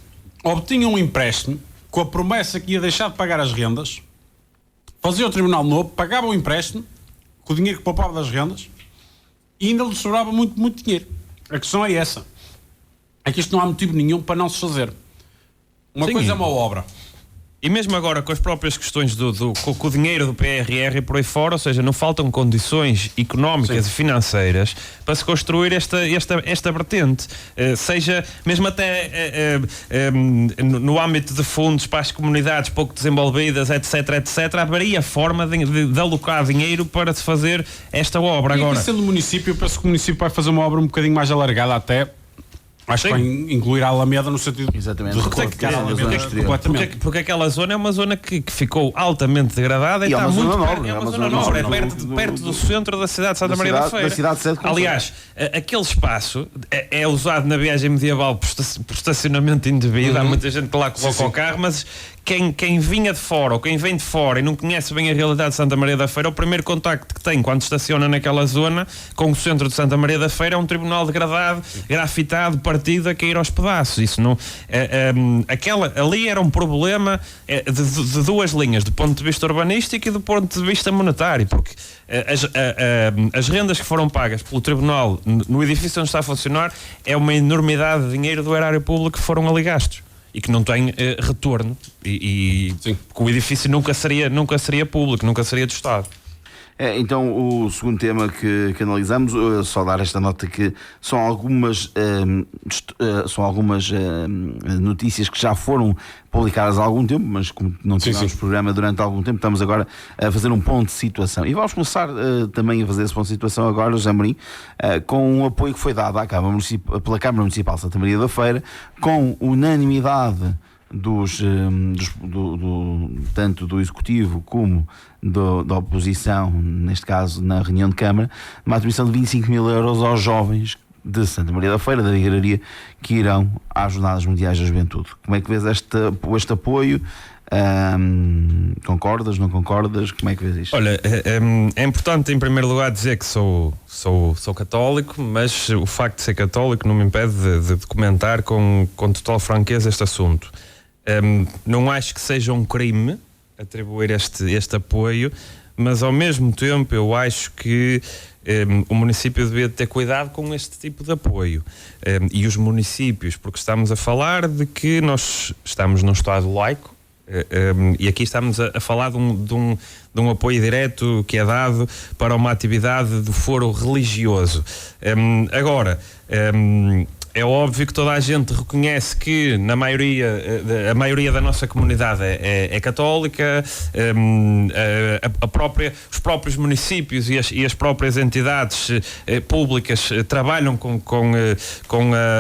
obtinha um empréstimo com a promessa que ia deixar de pagar as rendas, fazia o Tribunal novo, pagava o empréstimo com o dinheiro que poupava das rendas e ainda lhe sobrava muito, muito dinheiro. A questão é essa. É que isto não há motivo nenhum para não se fazer. Uma coisa é uma obra. E mesmo agora com as próprias questões com o dinheiro do PRR e por aí fora, ou seja, não faltam condições económicas e financeiras para se construir esta vertente. Seja mesmo até no âmbito de fundos para as comunidades pouco desenvolvidas, etc, haveria forma de alocar dinheiro para se fazer esta obra. E agora, sendo o município, eu penso que o município vai fazer uma obra um bocadinho mais alargada até. Acho que vai incluir a Alameda no sentido de requalificar a Alameda completamente. Porque aquela zona é uma zona que ficou altamente degradada e está muito perto. É uma zona nobre, é perto do centro da cidade de Santa Maria da Feira. Aliás, aquele espaço é usado na viagem medieval por estacionamento indevido. Há muita gente que lá coloca o carro, mas quem vinha de fora ou quem vem de fora e não conhece bem a realidade de Santa Maria da Feira, o primeiro contacto que tem quando estaciona naquela zona com o centro de Santa Maria da Feira é um tribunal degradado, grafitado, partido, a cair aos pedaços. Isso não, ali era um problema de duas linhas, do ponto de vista urbanístico e do ponto de vista monetário, porque as rendas que foram pagas pelo tribunal no edifício onde está a funcionar é uma enormidade de dinheiro do erário público que foram ali gastos e que não tem retorno e que o edifício nunca seria público, nunca seria do Estado. Então, o segundo tema que analisamos, só dar esta nota que são algumas notícias que já foram publicadas há algum tempo, mas como não tivemos programa durante algum tempo, estamos agora a fazer um ponto de situação. E vamos começar também a fazer esse ponto de situação agora, José Amorim, com o apoio que foi dado pela Câmara Municipal de Santa Maria da Feira, com unanimidade tanto do Executivo como da oposição, neste caso na reunião de Câmara, uma atribuição de 25 mil euros aos jovens de Santa Maria da Feira, da Igraria, que irão às Jornadas Mundiais da Juventude. Como é que vês este apoio? Concordas, não concordas? Como é que vês isto? Olha, é importante em primeiro lugar dizer que sou católico, mas o facto de ser católico não me impede de comentar com total franqueza este assunto. Não acho que seja um crime atribuir este apoio, mas ao mesmo tempo eu acho que o município devia ter cuidado com este tipo de apoio. E os municípios, porque estamos a falar de que nós estamos num Estado laico, e aqui estamos a falar de um apoio direto que é dado para uma atividade do foro religioso. Agora, é óbvio que toda a gente reconhece que a maioria da nossa comunidade é católica, os próprios municípios e as próprias entidades públicas trabalham com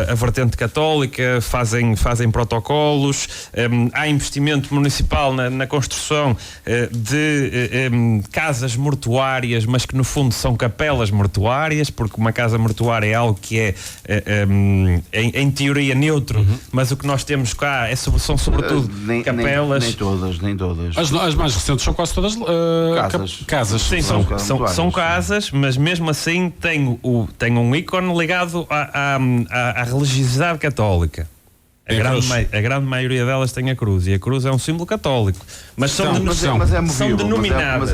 a vertente católica, fazem protocolos, há investimento municipal na construção de casas mortuárias, mas que no fundo são capelas mortuárias, porque uma casa mortuária é algo que é em teoria neutro, mas o que nós temos cá são sobretudo capelas. Nem todas. As mais recentes são quase todas casas. Sim, são casas, mas mesmo assim tem um ícone ligado à religiosidade católica. A grande maioria delas tem a cruz, e a cruz é um símbolo católico, mas são denominadas,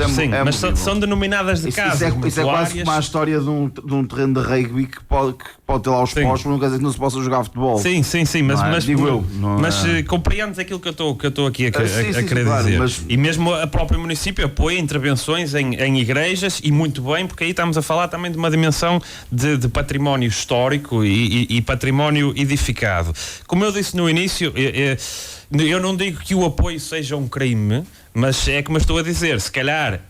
são denominadas de casas. Isso é quase como a história de um terreno de rugby que pode ter lá os postos, não quer dizer que não se possa jogar futebol. Sim, mas compreendes aquilo que eu estou aqui a querer dizer. Mas... E mesmo a própria município apoia intervenções em igrejas, e muito bem, porque aí estamos a falar também de uma dimensão de património histórico e património edificado. Como eu disse no início, eu não digo que o apoio seja um crime, mas é como eu estou a dizer, se calhar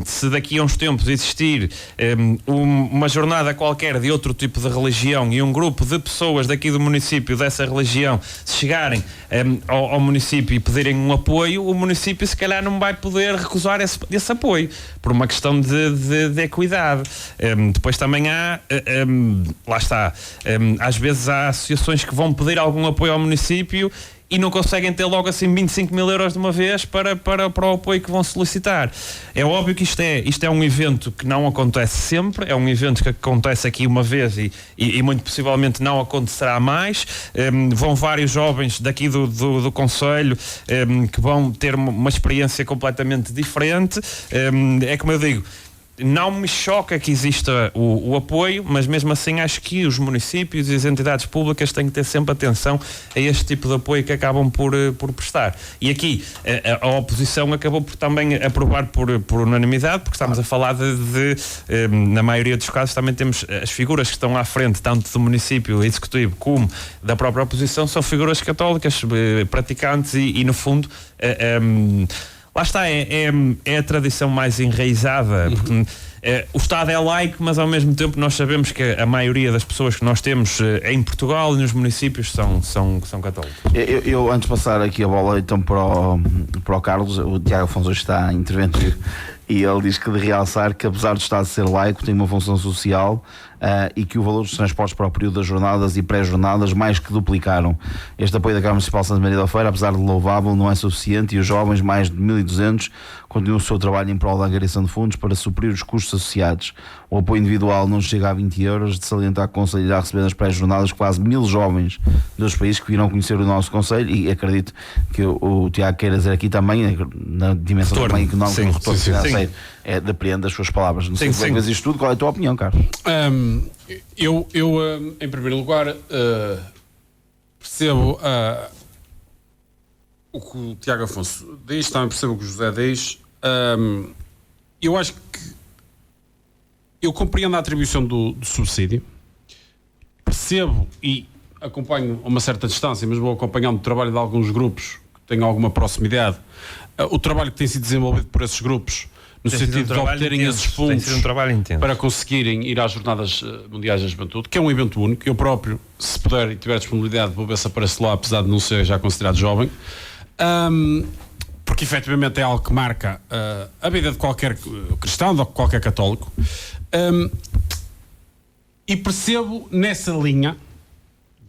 se daqui a uns tempos existir uma jornada qualquer de outro tipo de religião e um grupo de pessoas daqui do município dessa religião se chegarem ao município e pedirem um apoio, o município se calhar não vai poder recusar esse apoio, por uma questão de equidade. Depois também há, lá está, às vezes há associações que vão pedir algum apoio ao município e não conseguem ter logo assim 25 mil euros de uma vez para o apoio que vão solicitar. É óbvio que isto é um evento que não acontece sempre, é um evento que acontece aqui uma vez e muito possivelmente não acontecerá mais. Vão vários jovens daqui do concelho que vão ter uma experiência completamente diferente. É como eu digo, não me choca que exista o apoio, mas mesmo assim acho que os municípios e as entidades públicas têm que ter sempre atenção a este tipo de apoio que acabam por prestar. E aqui a oposição acabou por também aprovar por unanimidade, porque estamos a falar na maioria dos casos também temos as figuras que estão à frente, tanto do município executivo como da própria oposição, são figuras católicas, praticantes e no fundo... lá está, é a tradição mais enraizada. Porque, o Estado é laico, mas ao mesmo tempo nós sabemos que a maioria das pessoas que nós temos em Portugal e nos municípios são católicos. Eu antes de passar aqui a bola então para o Carlos, o Tiago Afonso está a intervir e ele diz que de realçar que apesar do Estado ser laico tem uma função social e que o valor dos transportes para o período das jornadas e pré-jornadas mais que duplicaram. Este apoio da Câmara Municipal de Santa Maria da Feira, apesar de louvável, não é suficiente e os jovens, mais de 1.200, continuam o seu trabalho em prol da angariação de fundos para suprir os custos associados. O apoio individual não chega a 20 euros, de salientar que o Conselho irá receber nas pré-jornadas quase 1.000 jovens dos países que virão conhecer o nosso Conselho, e acredito que o Tiago queira dizer aqui também, na dimensão também económica do retorno financeiro, depreende as suas palavras. Não sei se vês isto tudo, qual é a tua opinião, Carlos? Eu em primeiro lugar, percebo o que o Tiago Afonso diz, também percebo o que o José diz. Eu acho que eu compreendo a atribuição do subsídio, percebo e acompanho a uma certa distância, mas vou acompanhando o trabalho de alguns grupos que têm alguma proximidade, o trabalho que tem sido desenvolvido por esses grupos, no sentido de obterem esses fundos para conseguirem ir às Jornadas Mundiais da Juventude, que é um evento único. Eu próprio, se puder e tiver disponibilidade, vou ver se aparece lá, apesar de não ser já considerado jovem, porque efetivamente é algo que marca a vida de qualquer cristão, de qualquer católico, e percebo nessa linha,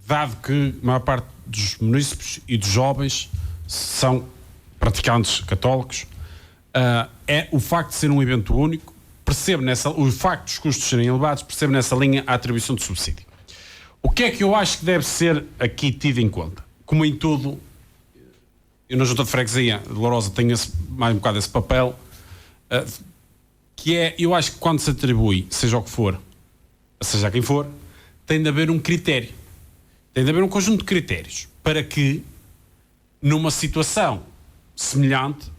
dado que a maior parte dos munícipes e dos jovens são praticantes católicos, é o facto de ser um evento único, percebo o facto dos custos serem elevados, percebo nessa linha a atribuição de subsídio. O que é que eu acho que deve ser aqui tido em conta? Como em tudo, eu na Junta de Freguesia de Lourosa tenho mais um bocado esse papel, que é, eu acho que quando se atribui, seja o que for, seja quem for, tem de haver um critério. Tem de haver um conjunto de critérios para que, numa situação semelhante,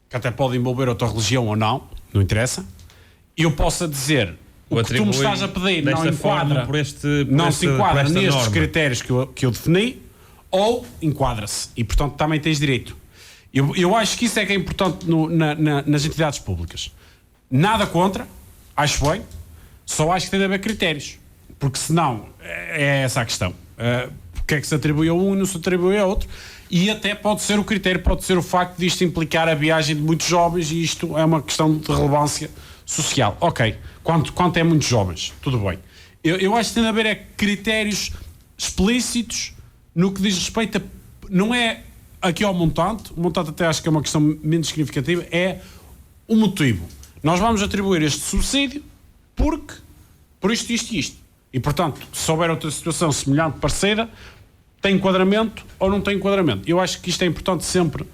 que até pode envolver outra religião ou não interessa, eu possa dizer o que tu me estás a pedir não enquadra, não se enquadra nestes critérios que eu defini, ou enquadra-se. E, portanto, também tens direito. Eu acho que isso é que é importante nas entidades públicas. Nada contra, acho bem, só acho que tem de haver critérios. Porque senão, é essa a questão. Porque é que se atribui a um e não se atribui a outro? E até pode ser o critério, pode ser o facto de isto implicar a viagem de muitos jovens, e isto é uma questão de relevância social. Ok, quanto é muitos jovens, tudo bem. Eu acho que tem de haver critérios explícitos no que diz respeito a... Não é aqui ao montante, o montante até acho que é uma questão menos significativa, é o motivo. Nós vamos atribuir este subsídio porque, por isto, isto e isto. E, portanto, se houver outra situação semelhante, parecida, tem enquadramento ou não tem enquadramento. Eu acho que isto é importante sempre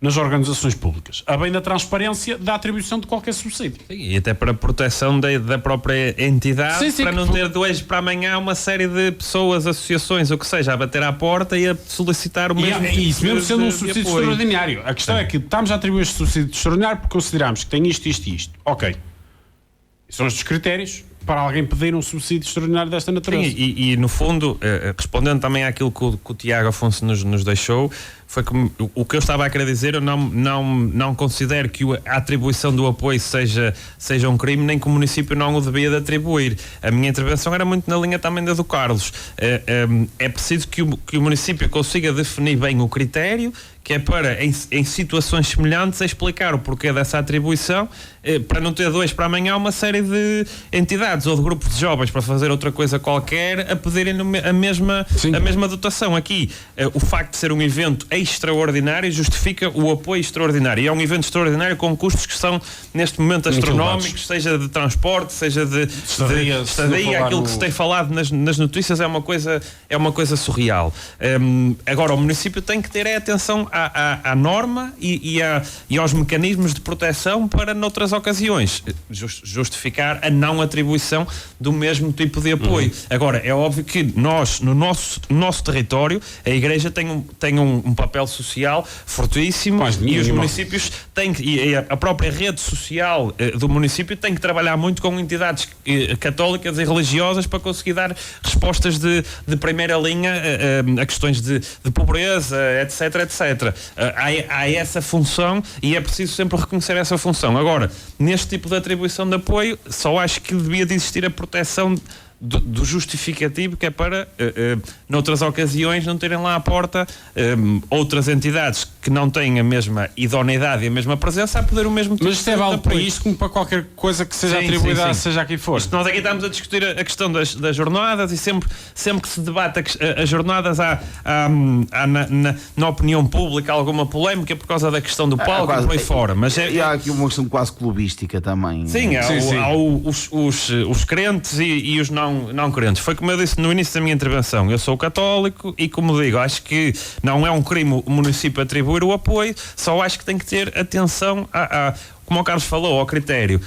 nas organizações públicas, a bem da transparência da atribuição de qualquer subsídio. Sim, e até para a proteção da própria entidade, sim, para não ter de hoje para amanhã uma série de pessoas, associações, o que seja, a bater à porta e a solicitar o mesmo tipo isso mesmo sendo um de subsídio apoio. extraordinário. A questão é que estamos a atribuir este subsídio extraordinário porque consideramos que tem isto, isto e isto. Ok. São estes critérios para alguém pedir um subsídio extraordinário desta natureza. Sim, e no fundo, respondendo também àquilo que o Tiago Afonso nos deixou, foi que o que eu estava a querer dizer, eu não considero que a atribuição do apoio seja um crime, nem que o município não o devia de atribuir. A minha intervenção era muito na linha também da do Carlos. É preciso que o município consiga definir bem o critério, que é para, em situações semelhantes, explicar o porquê dessa atribuição, para não ter de hoje para amanhã uma série de entidades ou de grupos de jovens para fazer outra coisa qualquer a pedirem a mesma dotação. Aqui, o facto de ser um evento extraordinário justifica o apoio extraordinário. E é um evento extraordinário com custos que são, neste momento, astronómicos, seja de transporte, seja de estadia, aquilo que se tem falado nas notícias é uma coisa surreal. Agora, o município tem que ter atenção à norma e aos mecanismos de proteção para, noutras ocasiões, justificar a não atribuição do mesmo tipo de apoio. Agora, é óbvio que nós, no nosso território, a Igreja tem um papel social fortíssimo, e os municípios têm e a própria rede social do município tem que trabalhar muito com entidades católicas e religiosas para conseguir dar respostas de primeira linha a questões de pobreza, etc. Há essa função e é preciso sempre reconhecer essa função. Agora, neste tipo de atribuição de apoio, só acho que devia de existir a proteção do justificativo, que é para noutras ocasiões não terem lá à porta outras entidades que não têm a mesma idoneidade e a mesma presença a poder o mesmo tipo. Mas isto é válido para isto como para qualquer coisa que seja atribuída, seja a quem for. Nós aqui estamos a discutir a questão das jornadas, e sempre que se debate as jornadas há na opinião pública alguma polémica por causa da questão do palco e por aí fora. Mas e há aqui uma questão quase clubística também. Sim, há os crentes e os não crentes. Foi como eu disse no início da minha intervenção, eu sou católico e, como digo, acho que não é um crime o município atribuir o apoio, só acho que tem que ter atenção como o Carlos falou, ao critério,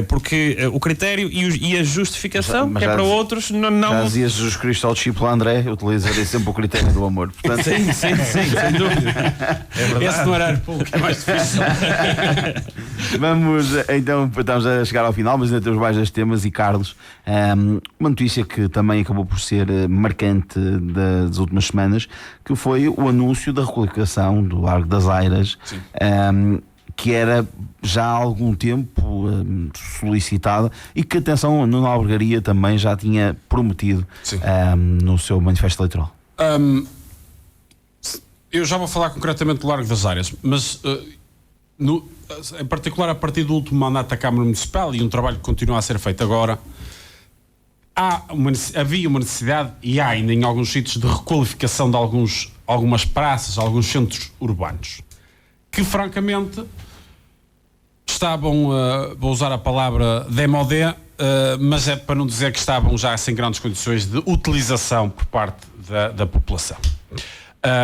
porque o critério e a justificação, que é para outros, não... Já dizia Jesus Cristo ao discípulo André, utilizaria sempre o critério do amor. Portanto... Sim, sem dúvida. É verdade. Esse no horário público é mais difícil. Vamos, então, estamos a chegar ao final, mas ainda temos mais dois temas. E Carlos, uma notícia que também acabou por ser marcante das últimas semanas, que foi o anúncio da requalificação do Largo das Airas, que era já há algum tempo solicitada e que, atenção, a Nuno Albergaria também já tinha prometido no seu manifesto eleitoral. Eu já vou falar concretamente do Largo das Airas, mas em particular a partir do último mandato da Câmara Municipal e um trabalho que continua a ser feito agora, havia uma necessidade, e há ainda em alguns sítios, de requalificação de algumas praças, alguns centros urbanos, que francamente estavam, vou usar a palavra démodé, mas é para não dizer que estavam já sem grandes condições de utilização por parte da população.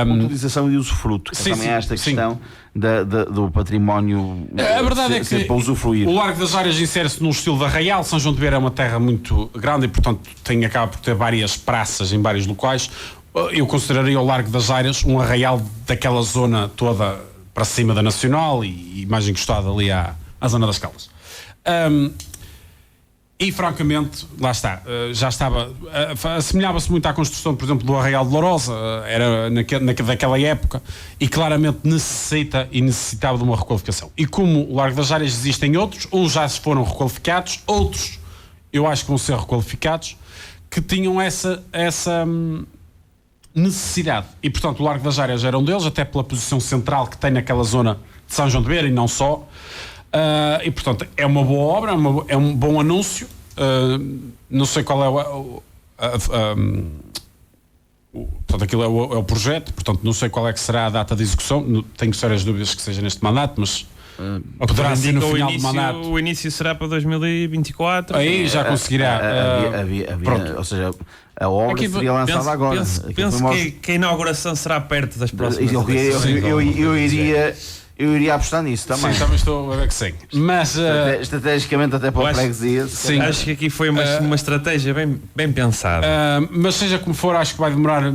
Utilização e usufruto, que também é esta questão do património a verdade é que para usufruir. O Largo das Áreas insere-se num estilo de arraial. São João de Beira é uma terra muito grande e, portanto, acaba por ter várias praças em vários locais. Eu consideraria o Largo das Áreas um arraial daquela zona toda para cima da Nacional e mais encostado ali à Zona das Caldas. E francamente, lá está, já estava, assemelhava-se muito à construção, por exemplo, do Arraial de Lourosa, era daquela época, e claramente necessitava de uma requalificação. E como o Largo das Áreas existem outros, uns já se foram requalificados, outros eu acho que vão ser requalificados, que tinham essa necessidade. E portanto o Largo das Áreas era um deles, até pela posição central que tem naquela zona de São João de Beira e não só. E portanto é uma boa obra, é um bom anúncio. Não sei qual é portanto aquilo é o projeto, portanto não sei qual é que será a data de execução. Tenho sérias dúvidas que seja neste mandato, mas poderá ser no final do mandato. O início será para 2024. Aí já conseguirá. Ou seja, a obra seria lançada agora. Penso que a inauguração será perto das próximas. Eu iria apostar nisso também. Sim, também estou a ver que sim. Mas, estrategicamente, até para a freguesia. Sim, acho que aqui foi uma estratégia bem pensada. Mas seja como for, acho que vai demorar.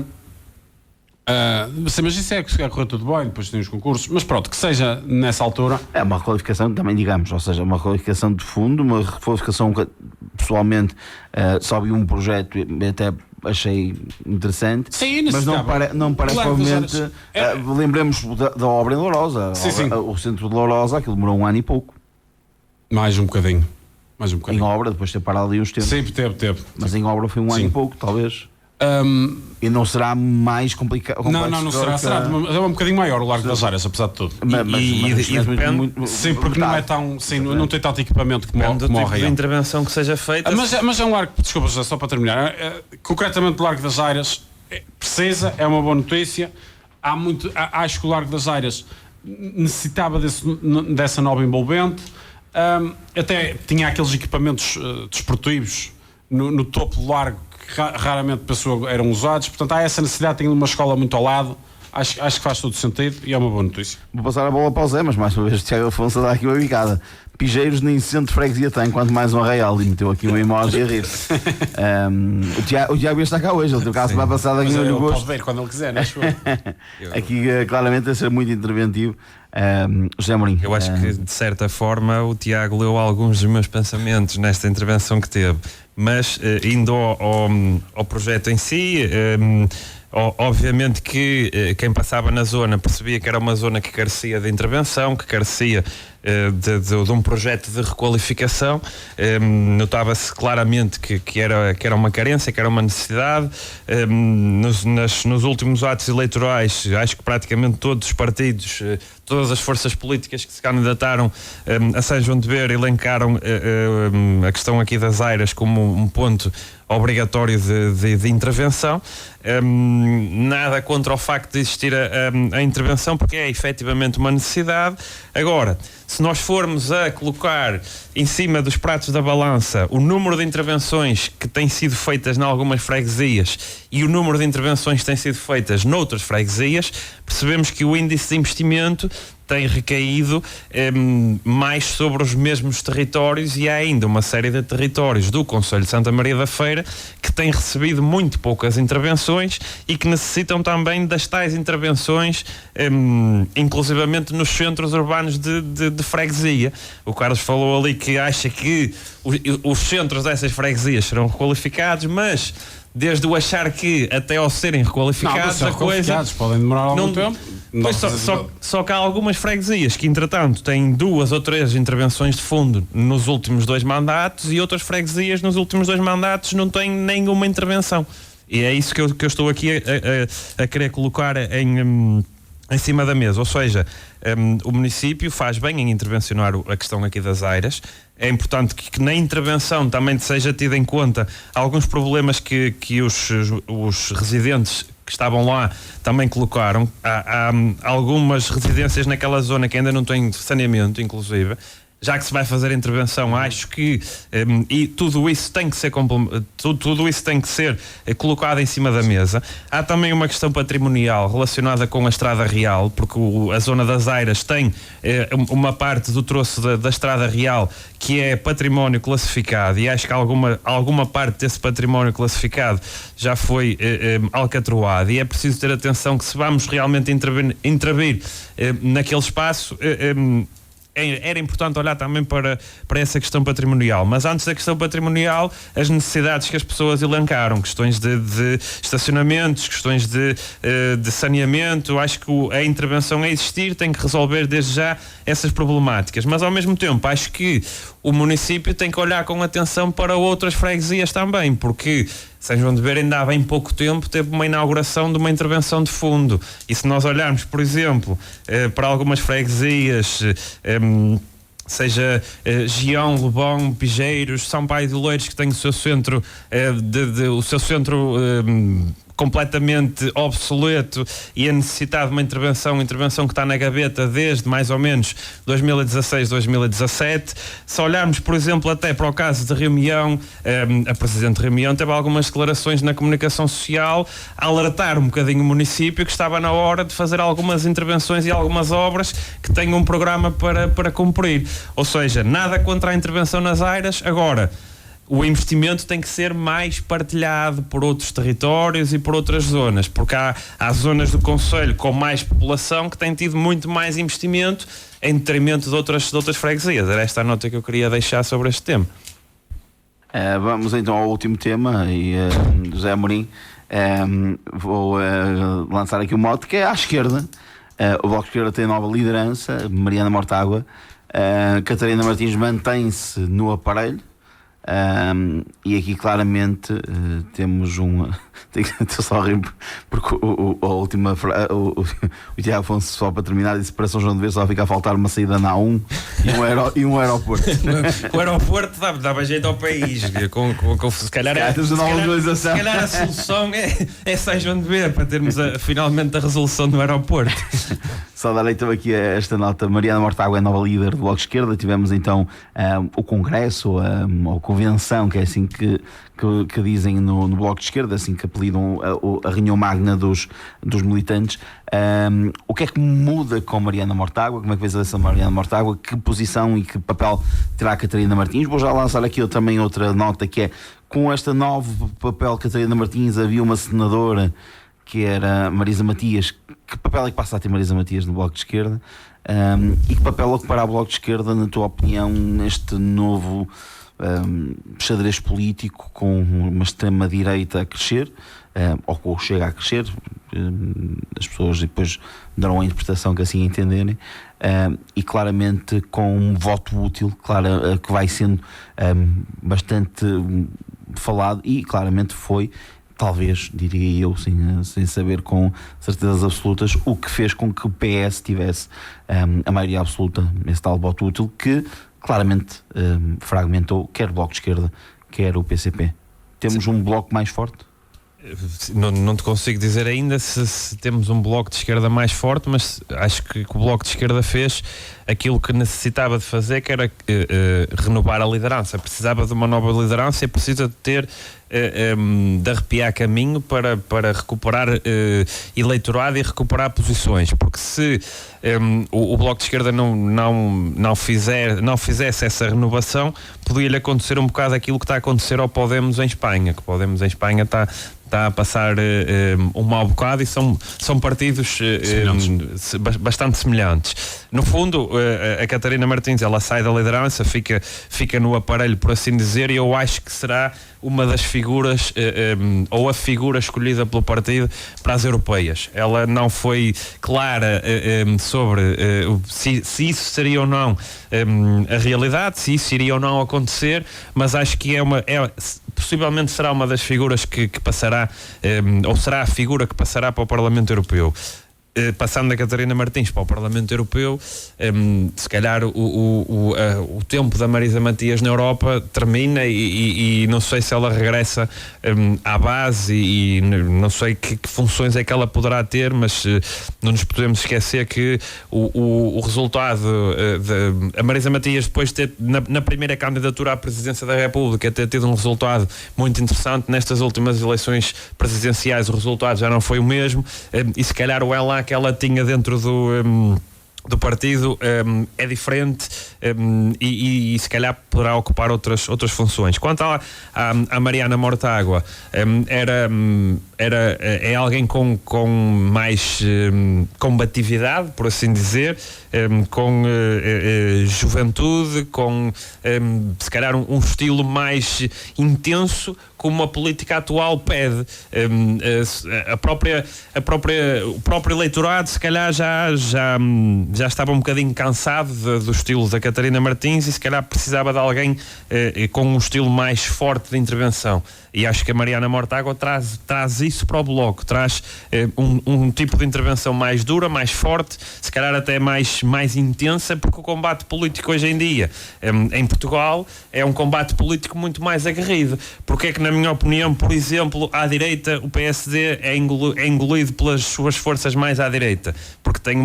Mas isso é que se correr tudo bem, depois tem os concursos. Mas pronto, que seja nessa altura. É uma requalificação também, digamos, ou seja, uma requalificação de fundo, uma requalificação que pessoalmente só vi um projeto e até achei interessante. Sim, mas não parece provavelmente. Lembremos da obra em Lourosa. O centro de Lourosa, aquilo demorou 1 ano e pouco. Mais um bocadinho. Em obra, depois de ter parado ali uns tempos. Sempre teve. Mas em obra foi 1 ano e pouco, talvez. E não será mais complicado. Não será. É um bocadinho maior o Largo das Áreas, apesar de tudo. Mas depende. Sim, porque não é tão. Sim, não tem tanto equipamento como o tipo Arraial. de intervenção que seja feita. Mas é um largo. Desculpa, só para terminar. Concretamente, o Largo das Áreas precisa, é uma boa notícia. Acho que o Largo das Áreas necessitava dessa nova envolvente. Até tinha aqueles equipamentos desportivos no topo do largo que raramente eram usados, portanto há essa necessidade, tem uma escola muito ao lado, acho que faz todo sentido e é uma boa notícia. Vou passar a bola para o Zé, mas mais uma vez o Tiago Afonso dá aqui uma bicada. Pijeiros nem centro de freguesia tem, quanto mais um arraial, e meteu aqui uma emoji a rir. O Tiago está cá hoje, ele teve cá a semana passada aqui no gosto. Pode ver quando ele quiser, não é? Aqui claramente a ser muito interventivo. José Mourinho. Eu acho que de certa forma o Tiago leu alguns dos meus pensamentos nesta intervenção que teve, mas indo ao projeto em si, obviamente que quem passava na zona percebia que era uma zona que carecia de intervenção, que carecia de um projeto de requalificação. Notava-se claramente que era uma carência, que era uma necessidade. Nos últimos atos eleitorais, acho que praticamente todos os partidos, todas as forças políticas que se candidataram a São João de Beira elencaram a questão aqui das áreas como um ponto obrigatório de intervenção. Nada contra o facto de existir a intervenção, porque é efetivamente uma necessidade. Agora, se nós formos a colocar em cima dos pratos da balança o número de intervenções que têm sido feitas em algumas freguesias e o número de intervenções que têm sido feitas noutras freguesias, percebemos que o índice de investimento tem recaído mais sobre os mesmos territórios, e há ainda uma série de territórios do Concelho de Santa Maria da Feira que têm recebido muito poucas intervenções e que necessitam também das tais intervenções, inclusivamente nos centros urbanos de freguesia. O Carlos falou ali que acha que os centros dessas freguesias serão requalificados, mas desde o achar que até ao serem requalificados a coisa podem demorar algum tempo. Só que há algumas freguesias que entretanto têm 2 ou 3 intervenções de fundo nos últimos 2 mandatos, e outras freguesias nos últimos 2 mandatos não têm nenhuma intervenção, e é isso que eu estou aqui a querer colocar em cima da mesa. Ou seja, o município faz bem em intervencionar a questão aqui das áreas. É importante que na intervenção também seja tido em conta alguns problemas que os residentes que estavam lá também colocaram. Há algumas residências naquela zona que ainda não têm saneamento, inclusive, já que se vai fazer a intervenção, acho que e tudo isso tem que ser colocado em cima da mesa. Há também uma questão patrimonial relacionada com a Estrada Real, porque a zona das Airas tem uma parte do troço da Estrada Real que é património classificado, e acho que alguma parte desse património classificado já foi alcatroado, e é preciso ter atenção que se vamos realmente intervir naquele espaço, era importante olhar também para essa questão patrimonial. Mas antes da questão patrimonial, as necessidades que as pessoas elencaram, questões de estacionamentos, questões de saneamento, acho que a intervenção a existir tem que resolver desde já essas problemáticas. Mas ao mesmo tempo acho que o município tem que olhar com atenção para outras freguesias também, porque São João de Beira ainda há bem pouco tempo teve uma inauguração de uma intervenção de fundo, e se nós olharmos, por exemplo, para algumas freguesias, seja Gião, Lebón, Pigeiros, São Paulo de Loures, que tem o seu centro completamente obsoleto e a necessidade de uma intervenção que está na gaveta desde mais ou menos 2016, 2017. Se olharmos, por exemplo, até para o caso de Rio Maião, a Presidente de Rio Maião teve algumas declarações na comunicação social a alertar um bocadinho o município que estava na hora de fazer algumas intervenções e algumas obras que têm um programa para cumprir. Ou seja, nada contra a intervenção nas Airas. Agora, o investimento tem que ser mais partilhado por outros territórios e por outras zonas, porque há zonas do concelho com mais população que têm tido muito mais investimento em detrimento de outras freguesias. Era esta a nota que eu queria deixar sobre este tema. Vamos então ao último tema, e José Amorim, vou lançar aqui um mote que é à esquerda. O Bloco de Esquerda tem nova liderança, Mariana Mortágua. Catarina Martins mantém-se no aparelho. E aqui claramente temos estou só a rir porque a última o Tiago Afonso, só para terminar, disse para São João de Beira só fica a faltar uma saída na A1 e um aeroporto. O aeroporto dava jeito ao país, se calhar a solução é São João de Beira, para termos finalmente a resolução do aeroporto. Só darei então aqui esta nota. Mariana Mortágua é nova líder do Bloco de Esquerda. Tivemos então o Congresso, a Convenção, que é assim que dizem no Bloco de Esquerda, assim que apelidam a reunião magna dos militantes. O que é que muda com Mariana Mortágua? Como é que vês essa Mariana Mortágua? Que posição e que papel terá a Catarina Martins? Vou já lançar aqui também outra nota, que é, com este novo papel de Catarina Martins, havia uma senadora que era Marisa Matias. Que papel é que passa a ter Marisa Matias no Bloco de Esquerda? E que papel ocupará o Bloco de Esquerda, na tua opinião, neste novo xadrez político, com uma extrema-direita a crescer, ou com o Chega a crescer? As pessoas depois darão a interpretação que assim entenderem, e claramente com um voto útil, claro, que vai sendo bastante falado, e claramente foi, talvez, diria eu, sem saber com certezas absolutas, o que fez com que o PS tivesse a maioria absoluta, esse tal voto útil, que claramente fragmentou quer o Bloco de Esquerda, quer o PCP. Temos um bloco mais forte? Não te consigo dizer ainda se temos um Bloco de Esquerda mais forte, mas acho que o Bloco de Esquerda fez aquilo que necessitava de fazer, que era renovar a liderança. Precisava de uma nova liderança e precisa de ter de arrepiar caminho para recuperar eleitorado e recuperar posições, porque se o Bloco de Esquerda não fizesse essa renovação, podia-lhe acontecer um bocado aquilo que está a acontecer ao Podemos em Espanha, que o Podemos em Espanha está a passar um mau bocado, e são partidos bastante semelhantes. No fundo, a Catarina Martins, ela sai da liderança, fica no aparelho, por assim dizer, e eu acho que será uma das figuras, ou a figura escolhida pelo partido para as europeias. Ela não foi clara sobre se isso seria ou não a realidade, se isso iria ou não acontecer, mas acho que possivelmente será uma das figuras que passará, ou será a figura que passará para o Parlamento Europeu. passando da Catarina Martins para o Parlamento Europeu, se calhar o tempo da Marisa Matias na Europa termina e não sei se ela regressa à base e não sei que funções é que ela poderá ter, mas não nos podemos esquecer que o resultado a Marisa Matias, depois de ter na primeira candidatura à presidência da República, ter tido um resultado muito interessante, nestas últimas eleições presidenciais o resultado já não foi o mesmo, e se calhar o ela que ela tinha dentro do partido é diferente, e se calhar poderá ocupar outras funções. Quanto à Mariana Mortágua, é alguém com mais combatividade, por assim dizer, com juventude, com se calhar um estilo mais intenso, como a política atual pede. O próprio eleitorado se calhar já estava um bocadinho cansado do estilo da Catarina Martins e se calhar precisava de alguém com um estilo mais forte de intervenção. E acho que a Mariana Mortágua traz isso para o Bloco, traz um tipo de intervenção mais dura, mais forte, se calhar até mais intensa, porque o combate político hoje em dia em Portugal é um combate político muito mais aguerrido. Porque é que, na minha opinião, por exemplo, à direita o PSD é engolido pelas suas forças mais à direita? Porque tem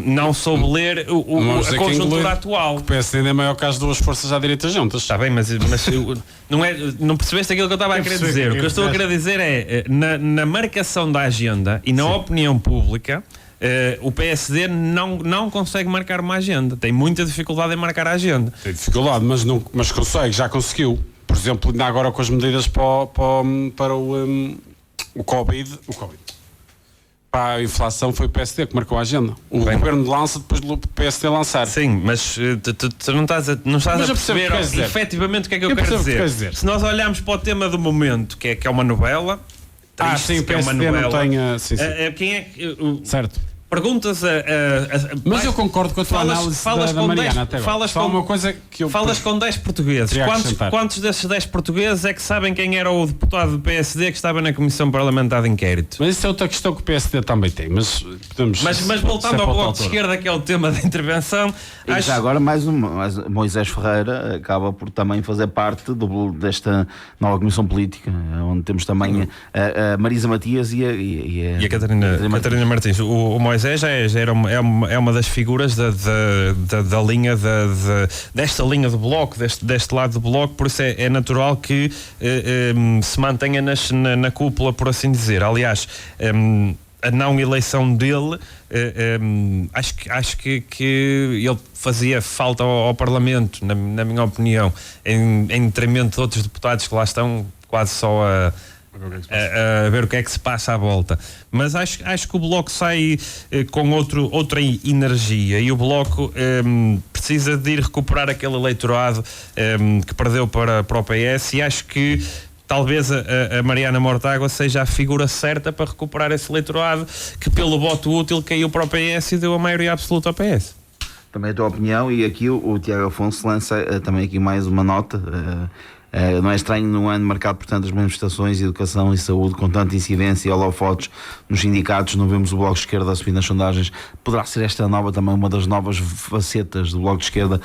não soube ler a conjuntura atual. O PSD é maior que as duas forças à direita juntas. Está bem, mas não percebeste aquilo que eu estava a querer dizer. O que eu estou a querer dizer é, na marcação da agenda e na opinião pública, o PSD não consegue marcar uma agenda. Tem muita dificuldade em marcar a agenda. Tem dificuldade, mas consegue, já conseguiu. Por exemplo, ainda agora com as medidas para o Covid. Para a inflação foi o PSD que marcou a agenda. O governo lança, depois do PSD lançar. Sim, mas tu não estás a perceber efetivamente o que é que eu quero dizer. Se nós olharmos para o tema do momento, que é uma novela, sim, o PSD não tenha... Quem é que... Certo. Perguntas mas eu concordo com a tua análise da Mariana até agora. Falas com 10 portugueses. Quantos desses 10 portugueses é que sabem quem era o deputado do PSD que estava na Comissão Parlamentar de Inquérito? Mas isso é outra questão que o PSD também tem. Mas voltando ao Bloco de Esquerda, que é o tema da intervenção... E já agora mais Moisés Ferreira acaba por também fazer parte desta nova Comissão Política, onde temos também a Marisa Matias e a Catarina Martins. O Moisés é uma das figuras da linha desta linha do Bloco, deste lado do Bloco, por isso é natural que se mantenha na cúpula, por assim dizer. Aliás, a não eleição dele, acho que ele fazia falta ao Parlamento, na minha opinião, em detrimento de outros deputados que lá estão quase só a ver o que é que se passa à volta. Mas acho que o Bloco sai com outra energia, e o Bloco precisa de ir recuperar aquele eleitorado que perdeu para o PS, e acho que talvez a Mariana Mortágua seja a figura certa para recuperar esse eleitorado que, pelo voto útil, caiu para o PS e deu a maioria absoluta ao PS. Também a tua opinião, e aqui o Tiago Afonso lança também aqui mais uma nota. Não é estranho, num ano marcado por tantas manifestações, educação e saúde, com tanta incidência e holofotes nos sindicatos, não vemos o Bloco de Esquerda a subir nas sondagens. Poderá ser esta nova também uma das novas facetas do Bloco de Esquerda,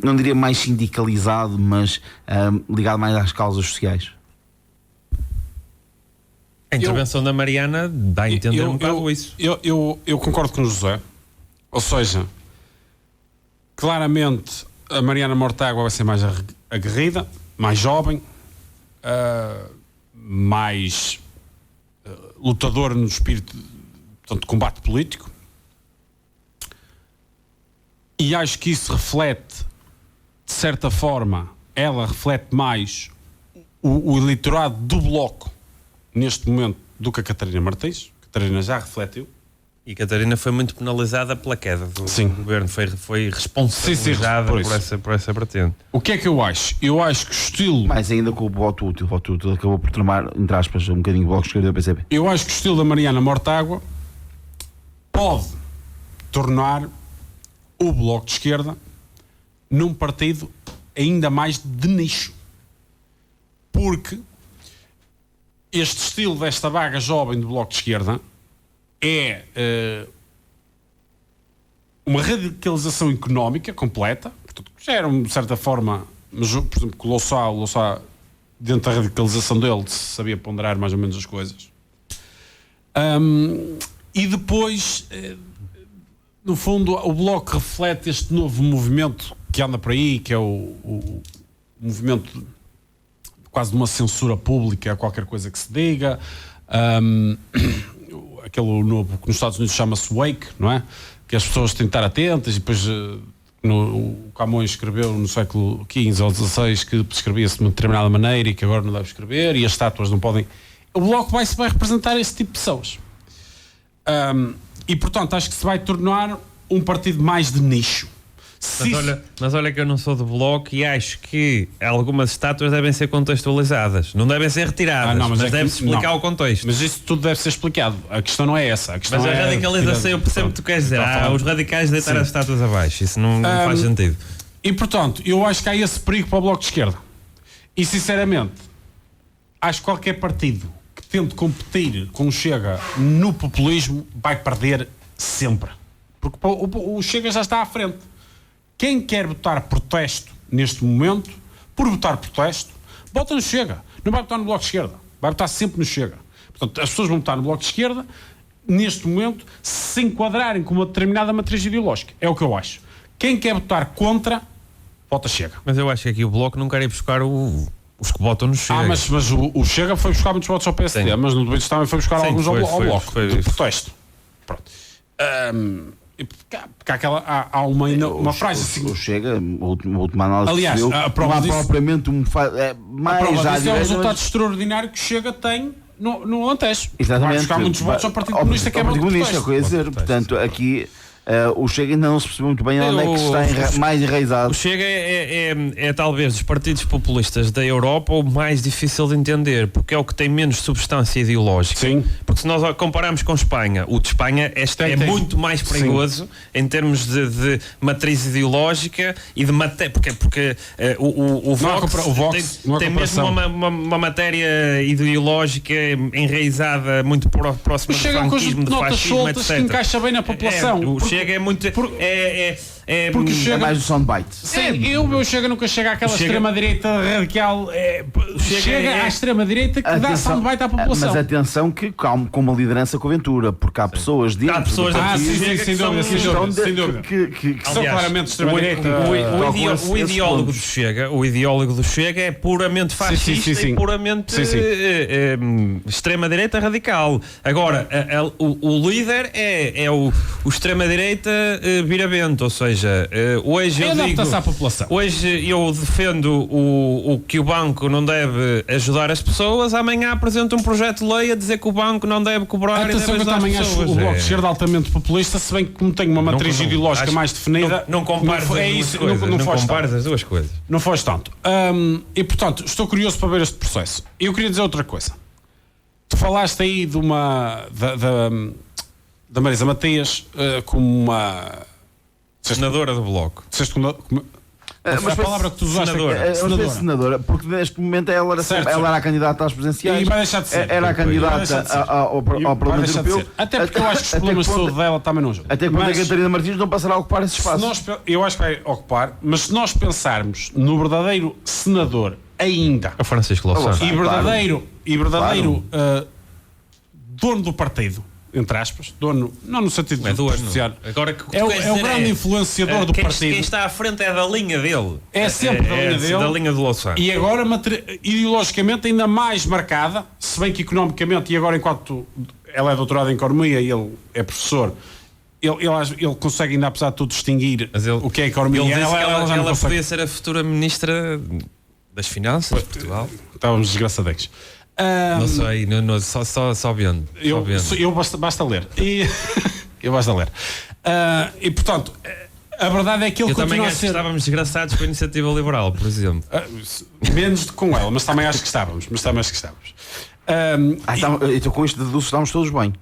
não diria mais sindicalizado, mas ligado mais às causas sociais? A intervenção da Mariana dá a entender um bocado isso. Eu concordo com o José. Ou seja, claramente a Mariana Mortágua vai ser mais aguerrida, mais jovem, mais lutadora no espírito, portanto, de combate político, e acho que isso reflete, de certa forma, ela reflete mais o eleitorado do Bloco neste momento do que a Catarina Martins. A Catarina já refletiu. E Catarina foi muito penalizada pela queda do governo, foi responsabilizada por essa vertente. O que é que eu acho? Eu acho que o estilo... Mais ainda com o voto útil acabou por tramar, entre aspas, um bocadinho o Bloco de Esquerda do PCP. Eu acho que o estilo da Mariana Mortágua pode tornar o Bloco de Esquerda num partido ainda mais de nicho. Porque este estilo desta vaga jovem do Bloco de Esquerda é uma radicalização económica completa, portanto, já era de certa forma, mas, por exemplo, que o Louçã, dentro da radicalização dele, sabia ponderar mais ou menos as coisas. E depois, no fundo, o Bloco reflete este novo movimento que anda por aí, que é o movimento quase de uma censura pública a qualquer coisa que se diga, aquele novo que nos Estados Unidos chama-se Wake, não é? Que as pessoas têm de estar atentas, e depois o Camões escreveu no século XV ou XVI que escrevia-se de uma determinada maneira e que agora não deve escrever, e as estátuas não podem. O Bloco vai representar esse tipo de pessoas. E portanto acho que se vai tornar um partido mais de nicho. Mas olha que eu não sou do Bloco e acho que algumas estátuas devem ser contextualizadas. Não devem ser retiradas, mas deve-se explicar o contexto. Mas isso tudo deve ser explicado. A questão não é essa. A questão mas a radicalização, eu percebo o que tu queres dizer. Os radicais deitar as estátuas abaixo. Isso não faz sentido. E portanto, eu acho que há esse perigo para o Bloco de Esquerda. E sinceramente, acho que qualquer partido que tente competir com o Chega no populismo vai perder sempre. Porque o Chega já está à frente. Quem quer votar protesto neste momento, por votar protesto, vota no Chega. Não vai votar no Bloco de Esquerda. Vai votar sempre no Chega. Portanto, as pessoas vão votar no Bloco de Esquerda, neste momento, se enquadrarem com uma determinada matriz ideológica. É o que eu acho. Quem quer votar contra, vota Chega. Mas eu acho que aqui o Bloco não quer ir buscar os que votam no Chega. Mas o Chega foi buscar muitos votos ao PSD, mas no Debates também foi buscar alguns ao Bloco, de protesto. Pronto. Porque há uma frase assim. O Chega, a última análise. Aliás, a prova não há disso, propriamente mais. A prova disso é o resultado extraordinário que o Chega tem no Alentejo. Exatamente. Vai buscar muitos votos ao Partido Comunista, que é muito protesto. Portanto, aqui o Chega ainda não se percebeu muito bem onde é que está mais enraizado. O Chega é talvez dos partidos populistas da Europa o mais difícil de entender, porque é o que tem menos substância ideológica. Sim. Porque se nós compararmos com Espanha, o de Espanha é muito mais perigoso em termos de matriz ideológica e de matéria, porque o Vox tem mesmo uma matéria ideológica enraizada muito próxima do franquismo, do fascismo, etc. Que encaixa bem na população. Chega é muito. Porque é mais o soundbite. Sim, o Chega nunca chega àquela extrema-direita radical. Chega à extrema-direita que dá soundbite à população. Mas atenção que com uma liderança com Ventura, porque há pessoas dentro. Há pessoas sem dúvida. Que são claramente extrema-direita. O ideólogo do Chega é puramente fascista e puramente extrema-direita radical. Agora, o líder é o extrema-direita viravento, ou seja, hoje eu digo, à população. Hoje eu defendo o que o banco não deve ajudar as pessoas, amanhã apresento um projeto de lei a dizer que o banco não deve cobrar. Atenção, que eu também acho o Bloco de Esquerda altamente populista, se bem que como tem uma matriz ideológica mais definida, não compares as duas coisas. Não foste tanto. E portanto, estou curioso para ver este processo. Eu queria dizer outra coisa. Tu falaste aí de da Marisa Matias como uma senadora do Bloco. Mas a palavra que tu usaste senadora, porque neste momento ela era a candidata às presidenciais. E vai deixar de ser. Era a candidata ao Parlamento Europeu. Até porque eu acho que os problemas de saúde dela também não ajudam. Até quando a Catarina Martins não passará a ocupar esse espaço. Eu acho que vai ocupar, mas se nós pensarmos no verdadeiro senador ainda, o Francisco Louçã, e verdadeiro dono do partido, entre aspas, dono, não no sentido de associar. Agora, é o grande influenciador do partido. Quem está à frente é da linha dele. É sempre da linha dele. Da linha do Louçã. E agora, ideologicamente, ainda mais marcada, se bem que economicamente, e agora enquanto ela é doutorada em Economia e ele é professor, ele consegue ainda, apesar de tudo, distinguir o que é economia. Ele disse que ela podia ser a futura ministra das Finanças de Portugal. Estávamos desgraçadeiros. Não sei, só vendo. Basta ler. Eu basta ler. E portanto, a verdade é que ele continua a ser. Estávamos desgraçados com a Iniciativa Liberal, por exemplo. Menos com ela, mas também acho que estávamos. Então com isto deduz estamos todos bem.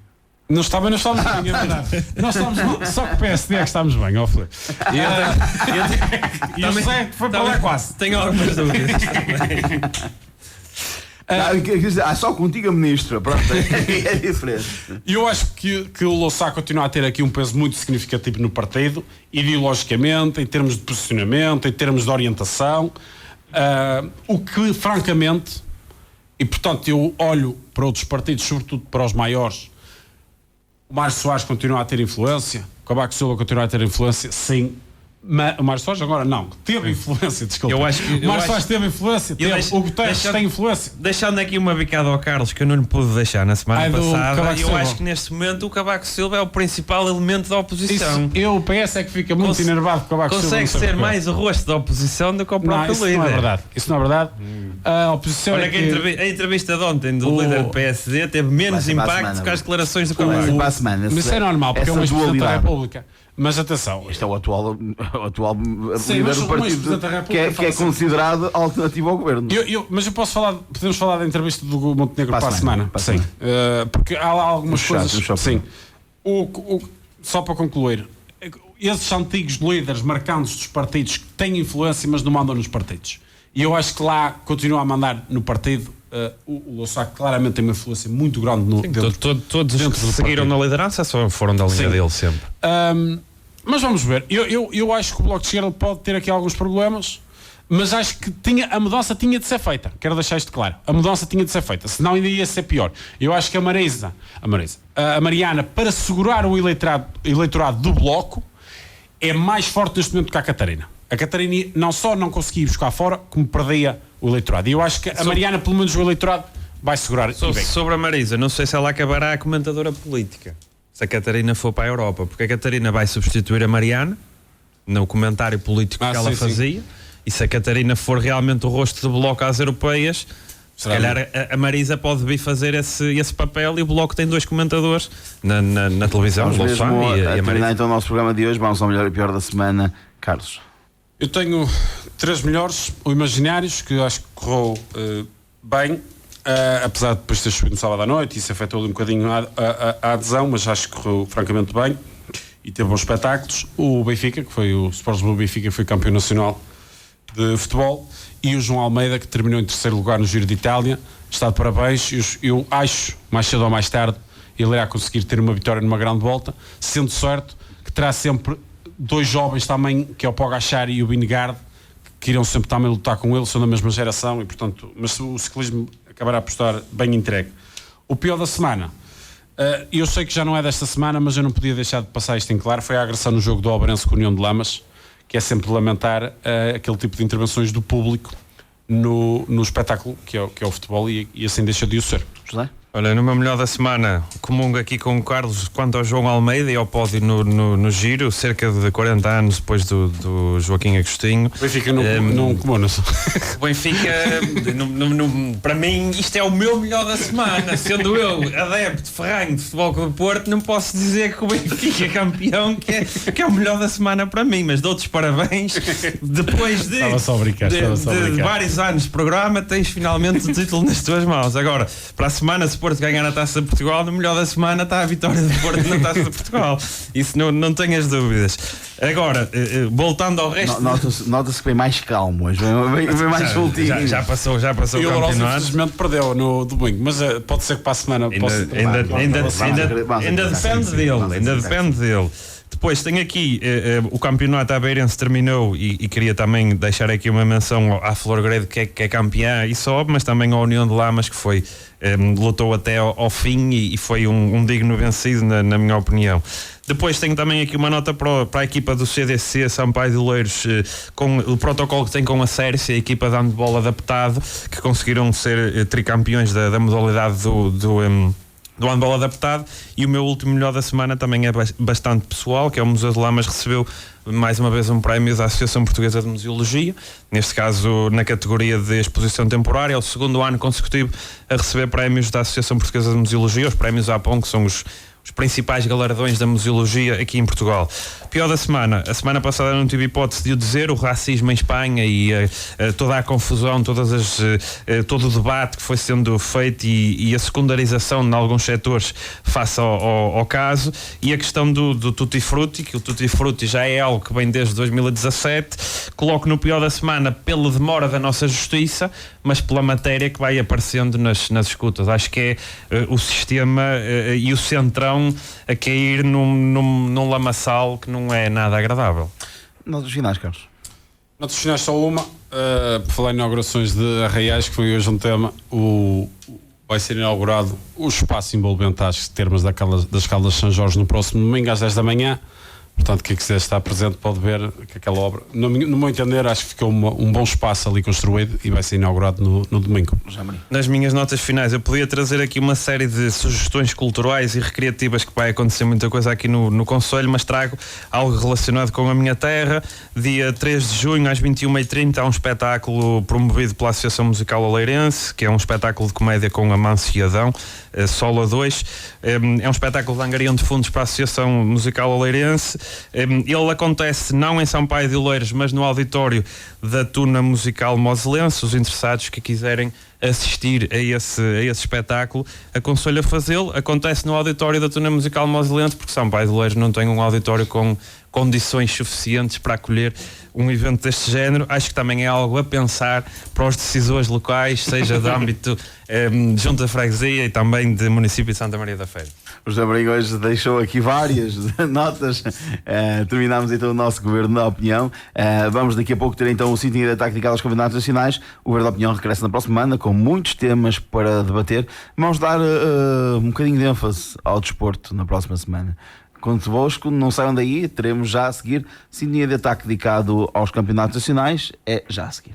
Não estamos bem, é verdade. Nós estamos só com o PSD é que estamos bem, ó Filipe. E o José foi para lá quase. Tenho algumas dúvidas também. Só contigo a ministra, pronto, é diferente. Eu acho que o Louçã continua a ter aqui um peso muito significativo no partido, ideologicamente, em termos de posicionamento, em termos de orientação, o que, francamente, e portanto eu olho para outros partidos, sobretudo para os maiores. O Mário Soares continua a ter influência, o Cavaco Silva continua a ter influência, sim. Mas o Mário Soares agora não, teve influência, desculpa. O Mário Soares teve influência, o Guterres tem influência. Deixando aqui uma bicada ao Carlos, que eu não lhe pude deixar na semana passada, eu acho que neste momento o Cavaco Silva é o principal elemento da oposição. O PS é que fica muito enervado com o Cavaco Silva. Consegue ser mais o rosto da oposição do que o próprio líder. Isso não é verdade. A oposição olha que a entrevista de ontem do líder do PSD teve menos impacto que as declarações do Cavaco. Mas isso é normal, porque é um ex-presidente da República. Mas atenção, este é o atual líder do partido que é considerado alternativo ao governo. Mas podemos falar da entrevista do Montenegro para a semana. Sim. Porque há lá algumas coisas. Sim. Só para concluir, esses antigos líderes marcantes dos partidos que têm influência, mas não mandam nos partidos. E eu acho que lá continua a mandar no partido. O Louçã claramente tem uma influência muito grande todos os que seguiram na liderança só foram da linha dele sempre. Mas vamos ver, eu acho que o Bloco de Esquerda pode ter aqui alguns problemas, mas acho que a mudança tinha de ser feita. Quero deixar isto claro, a mudança tinha de ser feita, senão ainda ia ser pior. Eu acho que a Mariana, para segurar o eleitorado do Bloco, é mais forte neste momento que a Catarina. A Catarina não só não conseguia ir buscar fora, como perdia o eleitorado. E eu acho que a Mariana, pelo menos o eleitorado, vai segurar. Sobre a Marisa, não sei se ela acabará a comentadora política, se a Catarina for para a Europa, porque a Catarina vai substituir a Mariana no comentário político que ela fazia. E se a Catarina for realmente o rosto do Bloco às europeias, se calhar a Marisa pode vir fazer esse papel, e o Bloco tem 2 comentadores na televisão, o Louçã e a Marisa. Então o nosso programa de hoje, vamos ao melhor e pior da semana. Carlos. Eu tenho 3 melhores, o Imaginários, que eu acho que correu bem, apesar de depois ter subido no sábado à noite, isso afetou-lhe um bocadinho a adesão, mas acho que correu francamente bem e teve bons espetáculos. O Benfica, que foi o Sport Lisboa Benfica, foi campeão nacional de futebol, e o João Almeida, que terminou em 3º lugar no Giro de Itália. Está de parabéns. Eu acho, mais cedo ou mais tarde, ele irá conseguir ter uma vitória numa grande volta, sendo certo que terá sempre 2 jovens também, que é o Pogacar e o Vingegaard, que irão sempre também lutar com ele, são da mesma geração, e portanto, mas o ciclismo acabará por estar bem entregue. O pior da semana, eu sei que já não é desta semana, mas eu não podia deixar de passar isto em claro, foi a agressão no jogo do Oberense com a União de Lamas, que é sempre lamentar aquele tipo de intervenções do público no espetáculo que é o futebol, e assim deixa de o ser. José? Olha, no meu melhor da semana, comungo aqui com o Carlos quanto ao João Almeida e ao pódio no Giro, cerca de 40 anos depois do Joaquim Agostinho. O Benfica não comuna. O Benfica, para mim, isto é o meu melhor da semana. Sendo eu adepto ferranho de Futebol Clube do Porto, não posso dizer que o Benfica é campeão, que é o melhor da semana para mim, mas dou-te os parabéns. Depois de vários anos de programa, tens finalmente o título nas tuas mãos. Agora, para a semana, se Porto ganhar a Taça de Portugal, no melhor da semana está a vitória do Porto na Taça de Portugal. Isso não tenhas dúvidas. Agora, voltando ao resto... Nota-se que vem mais calmo hoje, vem mais soltinho. Já passou o campeonato. E o Lourenço infelizmente perdeu no domingo, mas pode ser que para a semana ainda depende dele. Depois tem aqui o campeonato aveirense terminou e queria também deixar aqui uma menção à Flor Grede, que é campeã e sobe, mas também à União de Lamas, que foi lutou até ao fim e foi um digno vencido, na minha opinião. Depois tenho também aqui uma nota para a equipa do CDC Sampaio de Oleiros, com o protocolo que tem com a Sércia, a equipa de handball adaptado, que conseguiram ser tricampeões da modalidade do handball adaptado. E o meu último melhor da semana também é bastante pessoal, que é o Museu de Lamas, recebeu mais uma vez um prémio da Associação Portuguesa de Museologia, neste caso na categoria de exposição temporária. É o 2º ano consecutivo a receber prémios da Associação Portuguesa de Museologia, os prémios APON, que são os principais galardões da museologia aqui em Portugal. Pior da semana. A semana passada não tive hipótese de o dizer, o racismo em Espanha e toda a confusão, todo o debate que foi sendo feito e a secundarização de alguns setores face ao caso, e a questão do Tutti Frutti, que o Tutti Frutti já é algo que vem desde 2017, coloco no pior da semana pela demora da nossa justiça, mas pela matéria que vai aparecendo nas escutas. Acho que é o sistema e o centrão a cair num lamaçal que não é nada agradável. Notas finais, Carlos. Notas finais só uma, por falar em inaugurações de arraiais, que foi hoje um tema, vai ser inaugurado o espaço envolvente às termas das Caldas de São Jorge no próximo domingo às 10 da manhã. Portanto, quem quiser estar presente pode ver que aquela obra, no meu entender, acho que ficou um bom espaço ali construído e vai ser inaugurado no domingo. Nas minhas notas finais, eu podia trazer aqui uma série de sugestões culturais e recreativas, que vai acontecer muita coisa aqui no concelho, mas trago algo relacionado com a minha terra. Dia 3 de junho, às 21h30, há um espetáculo promovido pela Associação Musical Oleirense, que é um espetáculo de comédia com Amâncio e Adão, Solo a 2. É um espetáculo de angariação de fundos para a Associação Musical Oleirense. Ele acontece não em São Paio de Oleiros, mas no auditório da Tuna Musical Moselense. Os interessados que quiserem assistir a esse espetáculo, aconselho a fazê-lo. Acontece no auditório da Tuna Musical Moselense, porque São Paio de Oleiros não tem um auditório com condições suficientes para acolher um evento deste género. Acho que também é algo a pensar para os decisores locais, seja de âmbito de Junta de Freguesia e também de município de Santa Maria da Feira. O José Abrigo hoje deixou aqui várias notas. Terminamos então o nosso Governo da Opinião. Vamos daqui a pouco ter então o Sintonia de Ataque dedicado aos campeonatos nacionais. O Governo da Opinião regressa na próxima semana com muitos temas para debater. Vamos dar um bocadinho de ênfase ao desporto na próxima semana. Convosco, não saiam daí, teremos já a seguir Sintonia de Ataque dedicado aos campeonatos nacionais. É já a seguir.